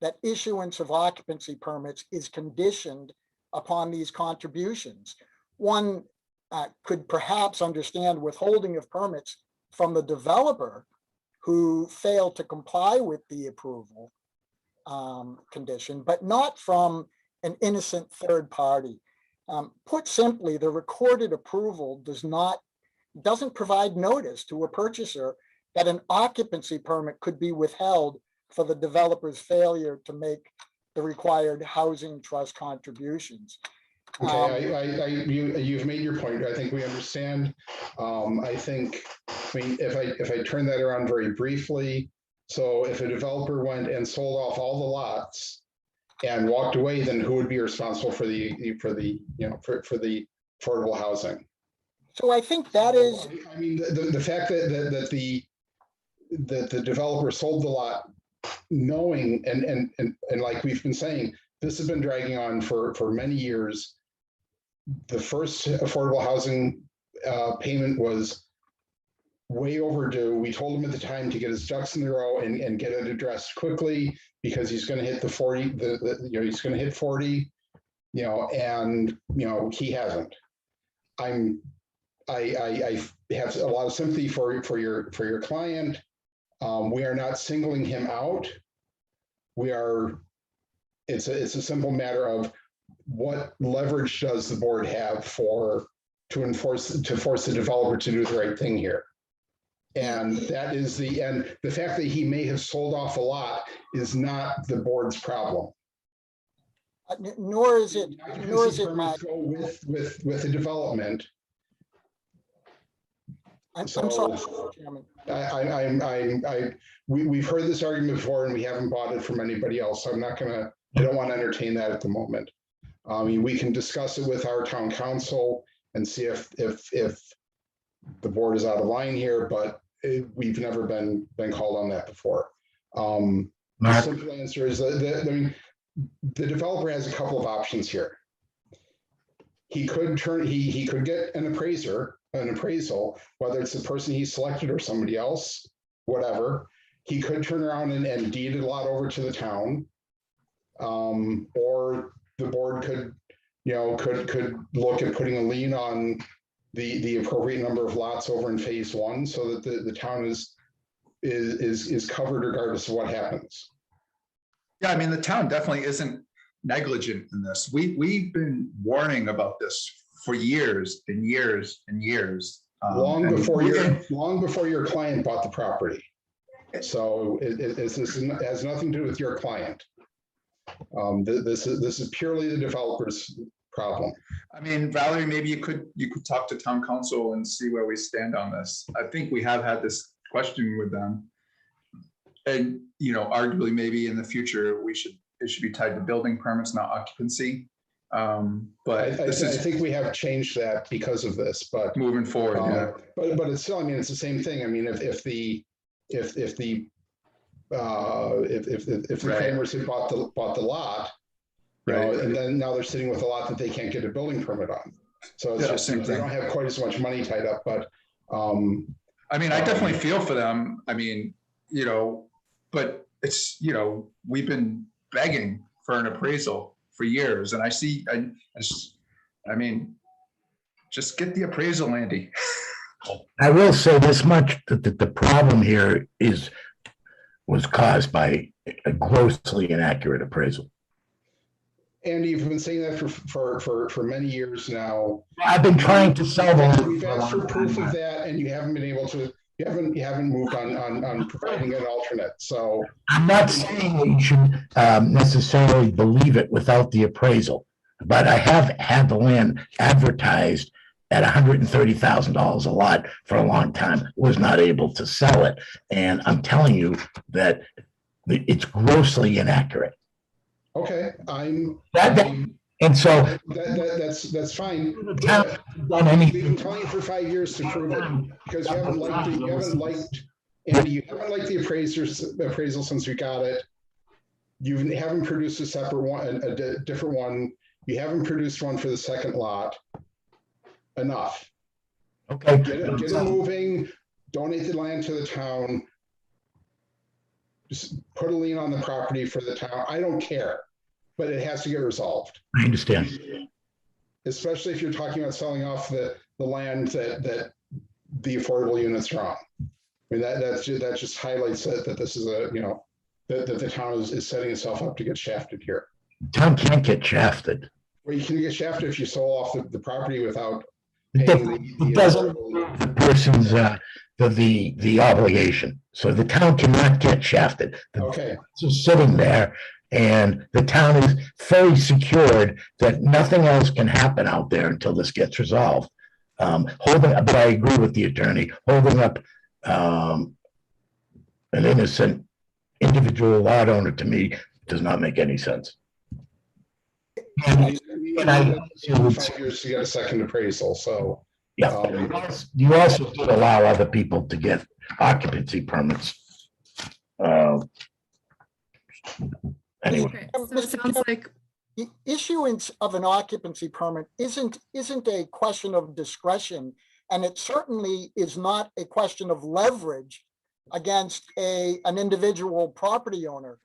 that issuance of occupancy permits is conditioned upon these contributions. One could perhaps understand withholding of permits from the developer who failed to comply with the approval condition, but not from an innocent third party. Put simply, the recorded approval doesn't provide notice to a purchaser that an occupancy permit could be withheld for the developer's failure to make the required housing trust contributions. Okay, you've made your point. I think we understand. I mean, if I turn that around very briefly, so if a developer went and sold off all the lots and walked away, then who would be responsible for the affordable housing? So I think that is. I mean, the fact that the developer sold the lot, knowing and like we've been saying, this has been dragging on for many years. The first affordable housing payment was way overdue. We told him at the time to get his ducks in a row and get it addressed quickly, because he's going to hit the 40. He's going to hit 40. And he hasn't. I have a lot of sympathy for your client. We are not singling him out. It's a simple matter of what leverage does the board have to force the developer to do the right thing here. And the fact that he may have sold off a lot is not the board's problem. Nor is it my. With the development. I'm sorry, Chairman. We've heard this argument before, and we haven't bought it from anybody else. So I don't want to entertain that at the moment. I mean, we can discuss it with our town council and see if the board is out of line here, but we've never been called on that before. The simple answer is that the developer has a couple of options here. He could get an appraiser an appraisal, whether it's the person he selected or somebody else, whatever, he could turn around and deed a lot over to the town. Or the board could, could look at putting a lien on the appropriate number of lots over in phase one, so that the town is covered regardless of what happens. Yeah, I mean, the town definitely isn't negligent in this. We've been warning about this for years and years and years. Long and before we- long before your client bought the property. So this has nothing to do with your client. This is purely the developer's problem. I mean, Valerie, maybe you could talk to town council and see where we stand on this. I think we have had this question with them. And, arguably maybe in the future, it should be tied to building permits, not occupancy. But I think we have changed that because of this, but moving forward, yeah. But it's still, I mean, it's the same thing. I mean, if the Right. Kramers had bought the lot, Right. and then now they're sitting with a lot that they can't get a building permit on. So it's Yeah, just, same they thing. don't have quite as much money tied up, but I mean, I definitely feel for them. I mean, but it's, we've been begging for an appraisal for years, and I mean, just get the appraisal, Andy. I will say this much, that the problem here was caused by a grossly inaccurate appraisal. Andy, you've been saying that for many years now. I've been trying to sell them. We've asked for proof of that, and you haven't been able to. You haven't moved on providing an alternate. So I'm not saying that you should necessarily believe it without the appraisal, but I have had the land advertised at $130,000 a lot for a long time. Was not able to sell it, and I'm telling you that it's grossly inaccurate. okay, And so that's fine. the town hasn't done We've anything. been telling you for 5 years to prove it, because you haven't liked it. You haven't liked, Andy, you haven't liked the appraisal since we got it. You haven't produced a separate one, a different one. You haven't produced one for the second lot. Enough. Okay. Get it moving. Donate the land to the town. Just put a lien on the property for the town. I don't care, but it has to get resolved. I understand. Especially if you're talking about selling off the land that the affordable units are on. I mean, that just highlights that this is that the town is setting itself up to get shafted here. Town can't get shafted. Well, you can get shafted if you sold off the property without It paying the doesn't affordable. the person's the obligation. So the town cannot get shafted. Okay, It's just sitting there, and the town is very secured that nothing else can happen out there until this gets resolved. But I agree with the attorney, holding up an innocent individual lot owner, to me, does not make any sense. And I- 5 years to get a second appraisal, so. Yeah, you also did allow other people to get occupancy permits. Anyway, Okay, so it sounds like, The issuance of an occupancy permit isn't a question of discretion, and it certainly is not a question of leverage against an individual property owner.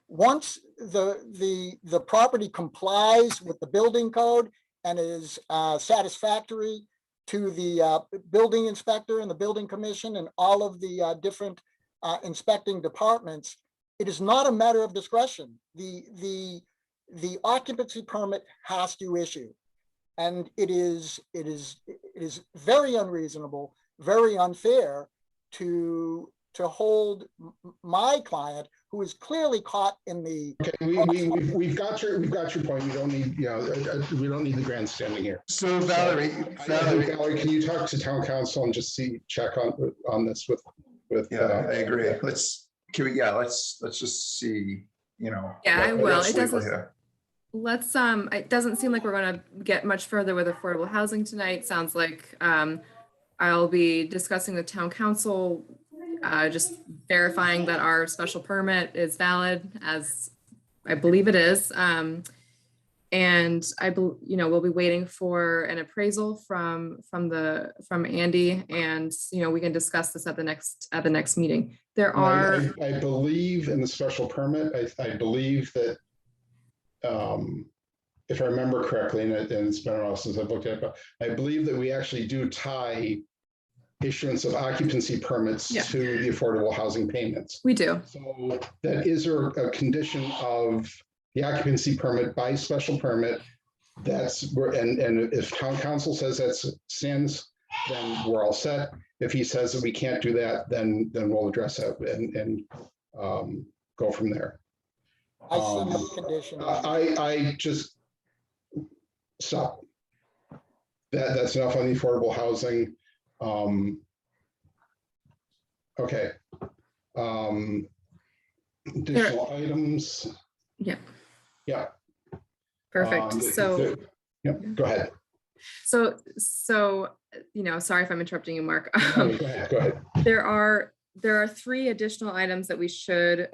Once the property complies with the building code and is satisfactory to the building inspector and the building commission and all of the different inspecting departments, it is not a matter of discretion. The occupancy permit has to issue, and it is very unreasonable, very unfair to hold my client, who is clearly caught in the. Okay, we've got your point. We don't need, we don't need the grandstanding here. So Valerie, Valerie, can you talk to town council and just check on this with? yeah, I agree. Let's just see, Yeah, I will. what's It legal doesn't- here. let's, it doesn't seem like we're gonna get much further with affordable housing tonight. Sounds like I'll be discussing with town council, just verifying that our special permit is valid, as I believe it is. And we'll be waiting for an appraisal from Andy, and, we can discuss this at the next meeting. There And are, I believe in the special permit, I believe that, if I remember correctly, and it's been a while since I've looked at it, but I believe that we actually do tie issuance of occupancy permits Yeah. to the affordable housing payments. we do. So that is a condition of the occupancy permit by special permit. That's where, and if town council says that's stands, then we're all set. If he says that we can't do that, then we'll address that and go from there. I see no condition. I just stop. That's enough on the affordable housing. Okay. Additional items. Yeah. Yeah. Perfect. So. Yep, go ahead. So, sorry if I'm interrupting you, Mark. No, go ahead. There are 3 additional items that we should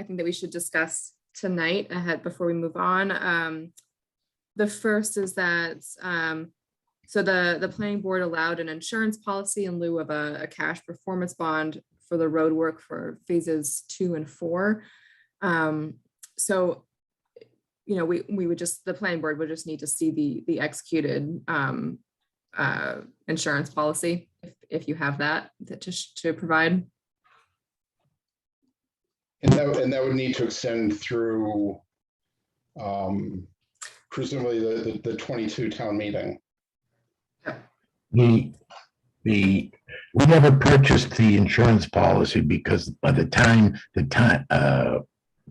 discuss tonight ahead before we move on. The first is that, so the planning board allowed an insurance policy in lieu of a cash performance bond for the road work for phases 2 and 4. So, we would just, the planning board would just need to see the executed insurance policy if you have that to provide. And that would need to extend through presumably the 22 town meeting. We never purchased the insurance policy because by the time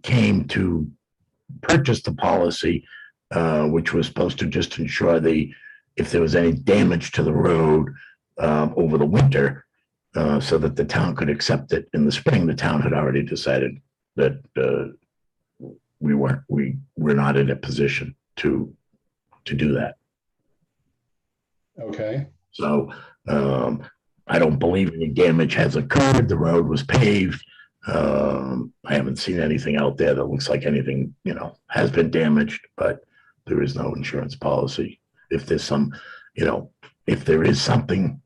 came to purchase the policy, which was supposed to just ensure if there was any damage to the road over the winter, so that the town could accept it in the spring, the town had already decided that we were not in a position to do that. Okay. So I don't believe any damage has occurred. The road was paved. I haven't seen anything out there that looks like anything, has been damaged, but there is no insurance policy. If there's if there is something,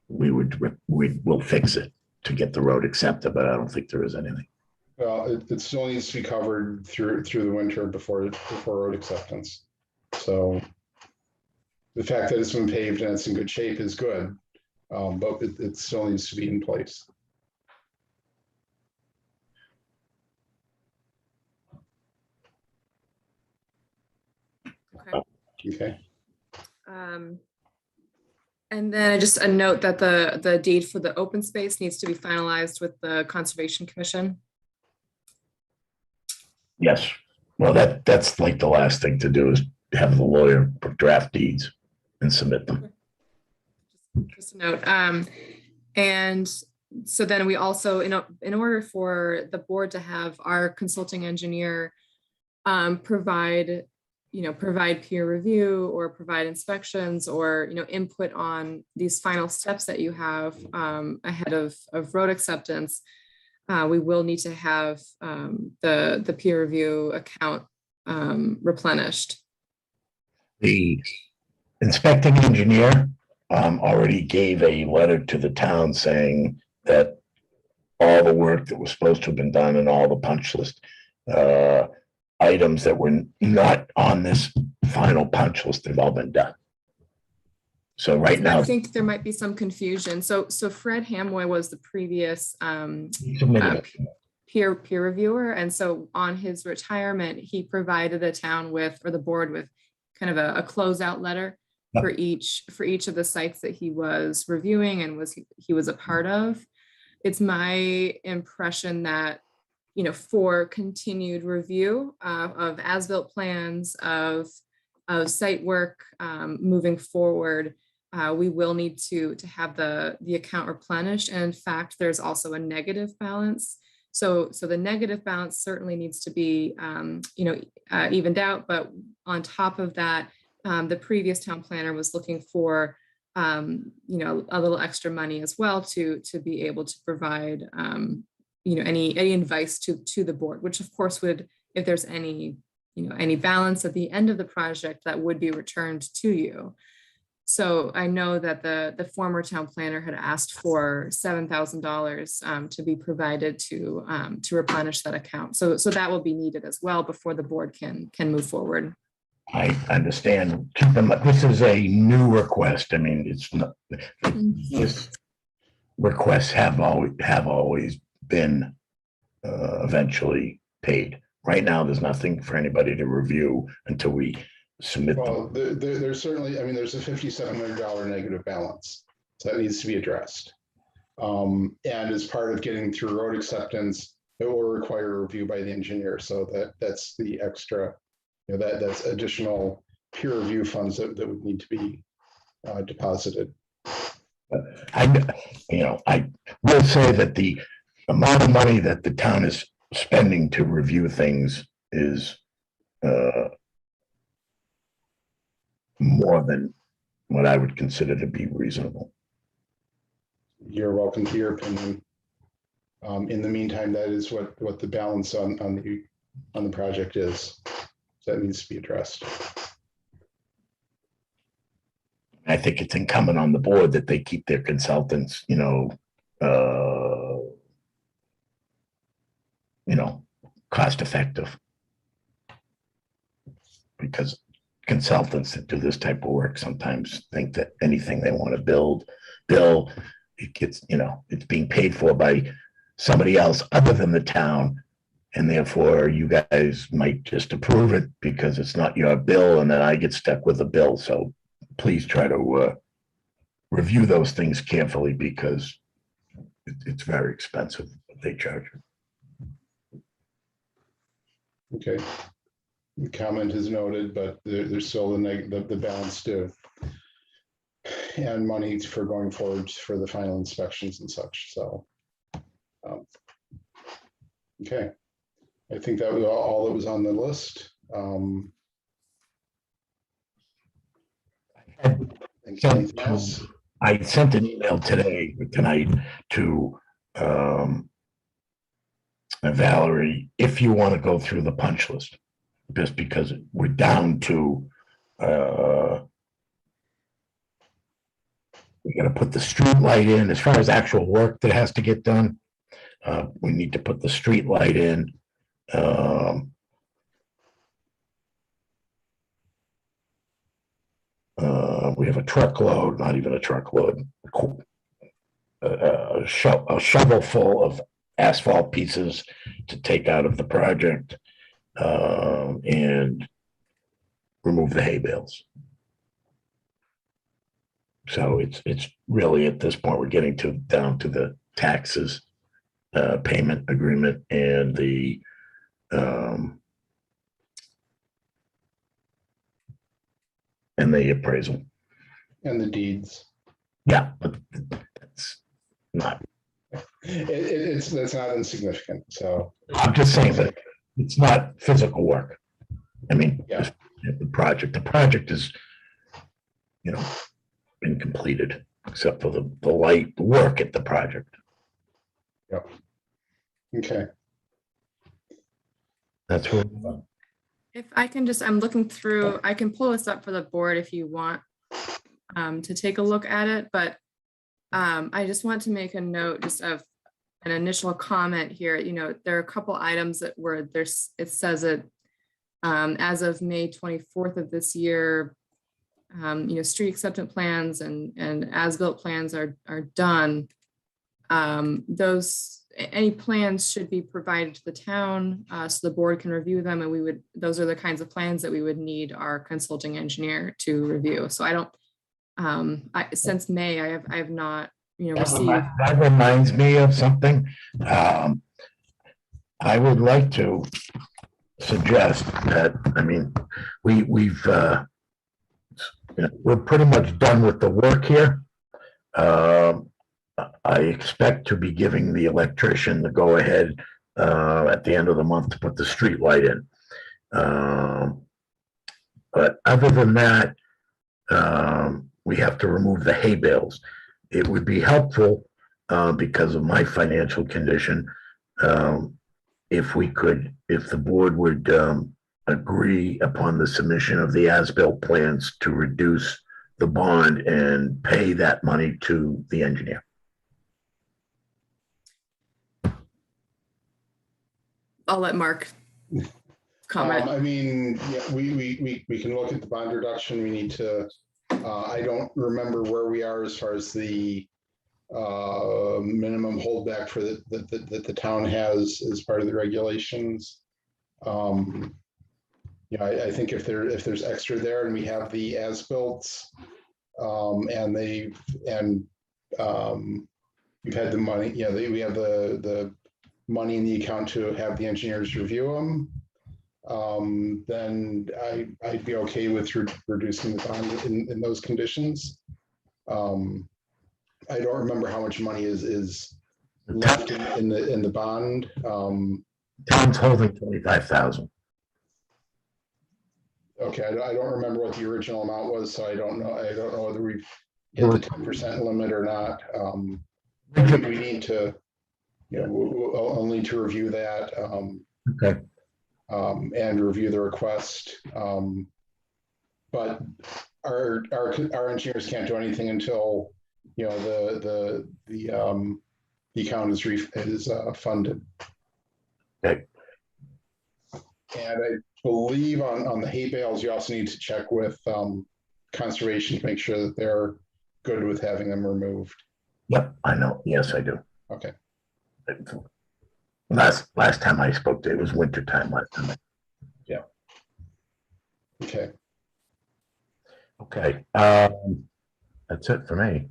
we'll fix it to get the road accepted, but I don't think there is anything. Well, it still needs to be covered through the winter before road acceptance. So the fact that it's been paved and it's in good shape is good, but it still needs to be in place. Okay. And then just a note that the deed for the open space needs to be finalized with the Conservation Commission. Yes. Well, that's like the last thing to do is have the lawyer draft deeds and submit them. Just a note. And so then we also, in order for the board to have our consulting engineer provide peer review or provide inspections or, input on these final steps that you have ahead of road acceptance, we will need to have the peer review account replenished. The inspecting engineer already gave a letter to the town saying that all the work that was supposed to have been done and all the punch list items that were not on this final punch list have all been done. So right now, I think there might be some confusion. So Fred Hamway was the previous peer reviewer, and so on his retirement, he provided the town with, or the board with, kind of a closeout letter for each of the sites that he was reviewing and he was a part of. It's my impression that, for continued review of as-built plans of site work moving forward, we will need to have the account replenished. And in fact, there's also a negative balance. So the negative balance certainly needs to be, evened out. But on top of that, the previous town planner was looking for, a little extra money as well to be able to provide, any advice to the board, which of course would, if there's any any balance at the end of the project that would be returned to you. So I know that the former town planner had asked for $7,000 to be provided to replenish that account. So that will be needed as well before the board can move forward. I understand. This is a new request. I mean, it's not, this requests have always been eventually paid. Right now, there's nothing for anybody to review until we submit Well, them. there's certainly, I mean, there's a $5,700 negative balance. So that needs to be addressed. And as part of getting through road acceptance, it will require a review by the engineer. So that's the extra, that's additional peer review funds that would need to be deposited. I will say that the amount of money that the town is spending to review things is more than what I would consider to be reasonable. You're welcome to your opinion. In the meantime, that is what the balance on the project is. So that needs to be addressed. I think it's incumbent on the board that they keep their consultants, cost effective. Because consultants that do this type of work sometimes think that anything they want to bill, it gets, it's being paid for by somebody else other than the town. And therefore you guys might just approve it because it's not your bill, and then I get stuck with the bill. So please try to review those things carefully because it's very expensive what they charge. Okay. The comment is noted, but there's still the balance due. And money for going forward for the final inspections and such. So, okay. I think that was all that was on the list. Anything else? I sent an email tonight to Valerie, if you want to go through the punch list, just because we're down to we got to put the street light in. As far as actual work that has to get done, we need to put the street light in. We have a truckload, not even a truckload, a shovel full of asphalt pieces to take out of the project and remove the hay bales. So it's really at this point we're getting down to the taxes payment agreement and the appraisal. And the deeds. Yeah, but that's not. That's not insignificant. So I'm just saying that it's not physical work. I mean, yeah. The project is, been completed except for the light work at the project. Yep. Okay. That's what. If I can I'm looking through, I can pull this up for the board if you want to take a look at it, but I just want to make a note just of an initial comment here. There are a couple items that it says that as of May 24th of this year, street acceptance plans and as-built plans are done. Any plans should be provided to the town so the board can review them, and those are the kinds of plans that we would need our consulting engineer to review. So I don't, since May, I have not, received. That reminds me of something. I would like to suggest that, we're pretty much done with the work here. I expect to be giving the electrician the go-ahead at the end of the month to put the street light in. But other than that, we have to remove the hay bales. It would be helpful because of my financial condition if the board would agree upon the submission of the as-built plans to reduce the bond and pay that money to the engineer. I'll let Mark comment. I mean, yeah, we can look at the bond reduction. We need to, I don't remember where we are as far as the minimum holdback for that the town has as part of the regulations. Yeah, I think if there's extra there and we have the as-built, and we've had the money, yeah, we have the money in the account to have the engineers review them, then I'd be okay with reducing the bond in those conditions. I don't remember how much money is left in the bond. Town's holding 25,000. Okay, I don't remember what the original amount was, so I don't know whether we've hit the 10% limit or not. We need to, I'll need to review that. Okay. And review the request. But our engineers can't do anything until the account is funded. Okay. And I believe on the hay bales, you also need to check with conservation to make sure that they're good with having them removed. Yep, I know. Yes, I do. Okay. Last time I spoke to it was winter time last time. Yeah. Okay. Okay. That's it for me.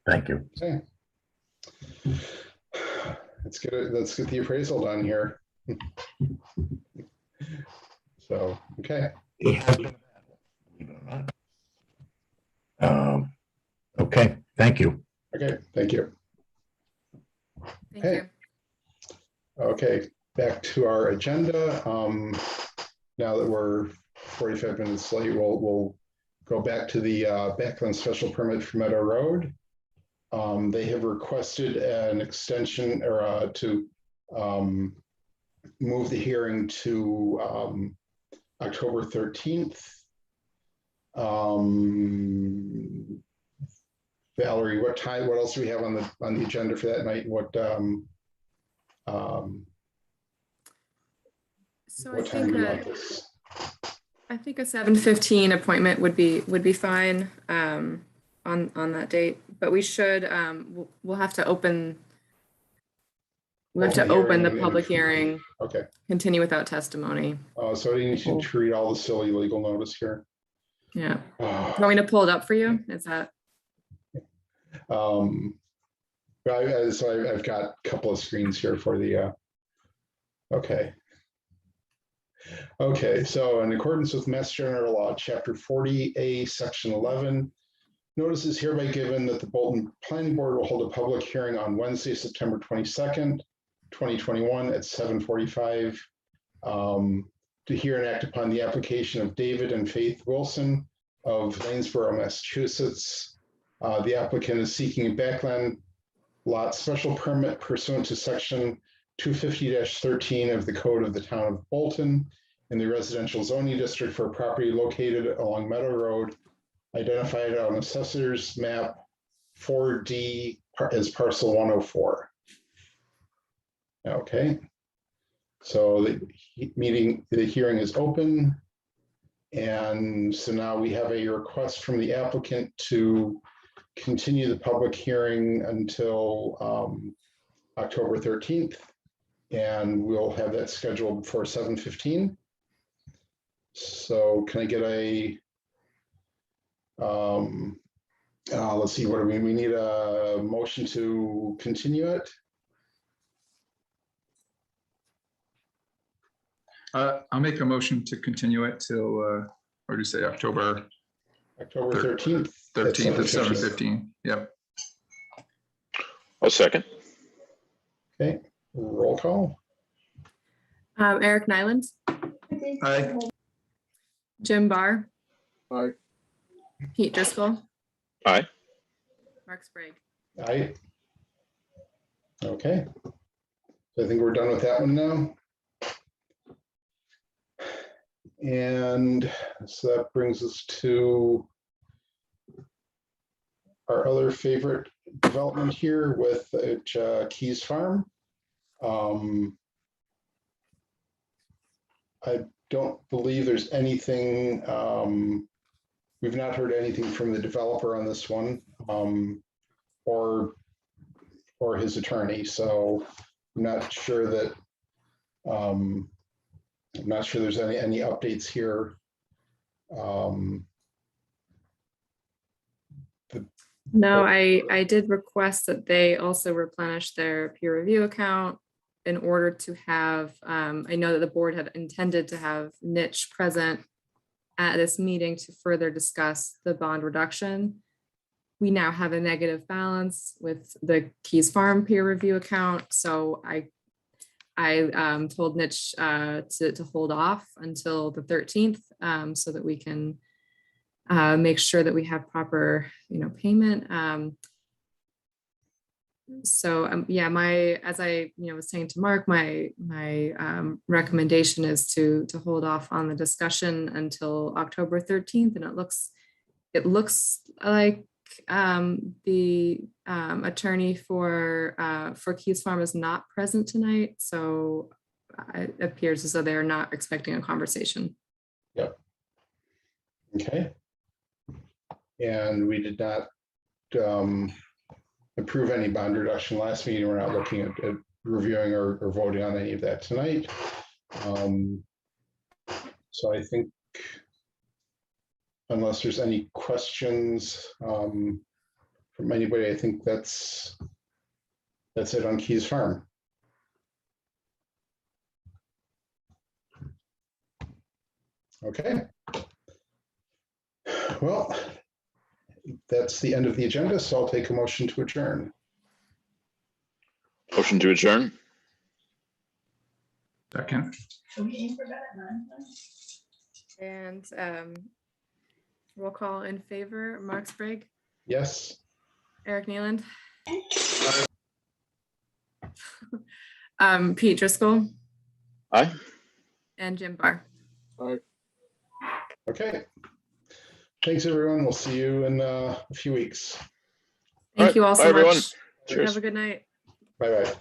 Thank you. Okay. Let's get the appraisal done here. So, okay. It has been a battle, believe it or not. Okay, thank you. Okay, thank you. Thank Hey. you. Okay, back to our agenda. Now that we're 45 minutes late, we'll go back to the backland special permit for Meadow Road. They have requested an extension or to move the hearing to October 13th. Valerie, what else do we have on the agenda for that night? So What time do you want this? I think a 7:15 appointment would be fine on that date, but we should we'll have to open the public hearing. Okay. Continue without testimony. So you need to read all the silly legal notice here. Yeah. You want me to pull it up for you? Is that? So I've got a couple of screens here for the. Okay. Okay, so in accordance with Mass General Law, Chapter 40A, Section 11, notice is hereby given that the Bolton Planning Board will hold a public hearing on Wednesday, September 22nd, 2021 at 7:45 to hear and act upon the application of David and Faith Wilson of Lanesboro, Massachusetts. The applicant is seeking a backland lot special permit pursuant to Section 250-13 of the Code of the Town of Bolton in the residential zoning district for a property located along Meadow Road, identified on Assessor's Map 4D as parcel 104. Okay, so the hearing is open. And so now we have a request from the applicant to continue the public hearing until October 13th. And we'll have that scheduled for 7:15. So can I get a, let's see, what do we need a motion to continue it? I'll make a motion to continue it till, what do you say, October 13th. 13th at 7:15. Yep. A second. Okay, roll call. Eric Nyland, Aye. Jim Barr, Aye. Pete Driscoll, Aye. Mark Sprague. Aye. Okay. So I think we're done with that one now. And so that brings us to our other favorite development here with Keys Farm. I don't believe there's anything, we've not heard anything from the developer on this one, or his attorney, so I'm not sure that, I'm not sure there's any updates here. No, I did request that they also replenish their peer review account in order to have, I know that the board had intended to have Niche present at this meeting to further discuss the bond reduction. We now have a negative balance with the Keys Farm peer review account, so I told Niche to hold off until the 13th so that we can make sure that we have proper, payment. Yeah, as I, was saying to Mark, my recommendation is to hold off on the discussion until October 13th, and it looks like the attorney for Keys Farm is not present tonight, so it appears as though they are not expecting a conversation. Yep. Okay. And we did not approve any bond reduction last meeting. We're not looking at reviewing or voting on any of that tonight. So I think, unless there's any questions from anybody, I think that's it on Keys Farm. Okay. Well, that's the end of the agenda, so I'll take a motion to adjourn. Motion to adjourn? Second. And roll call in favor: Mark Sprague, Yes. Eric Nealand, Pete Driscoll, Aye. and Jim Barr. All right. Okay. Thanks, everyone. We'll see you in a few weeks. Thank you all Bye, so everyone. much. Cheers. Have a good night. Bye-bye.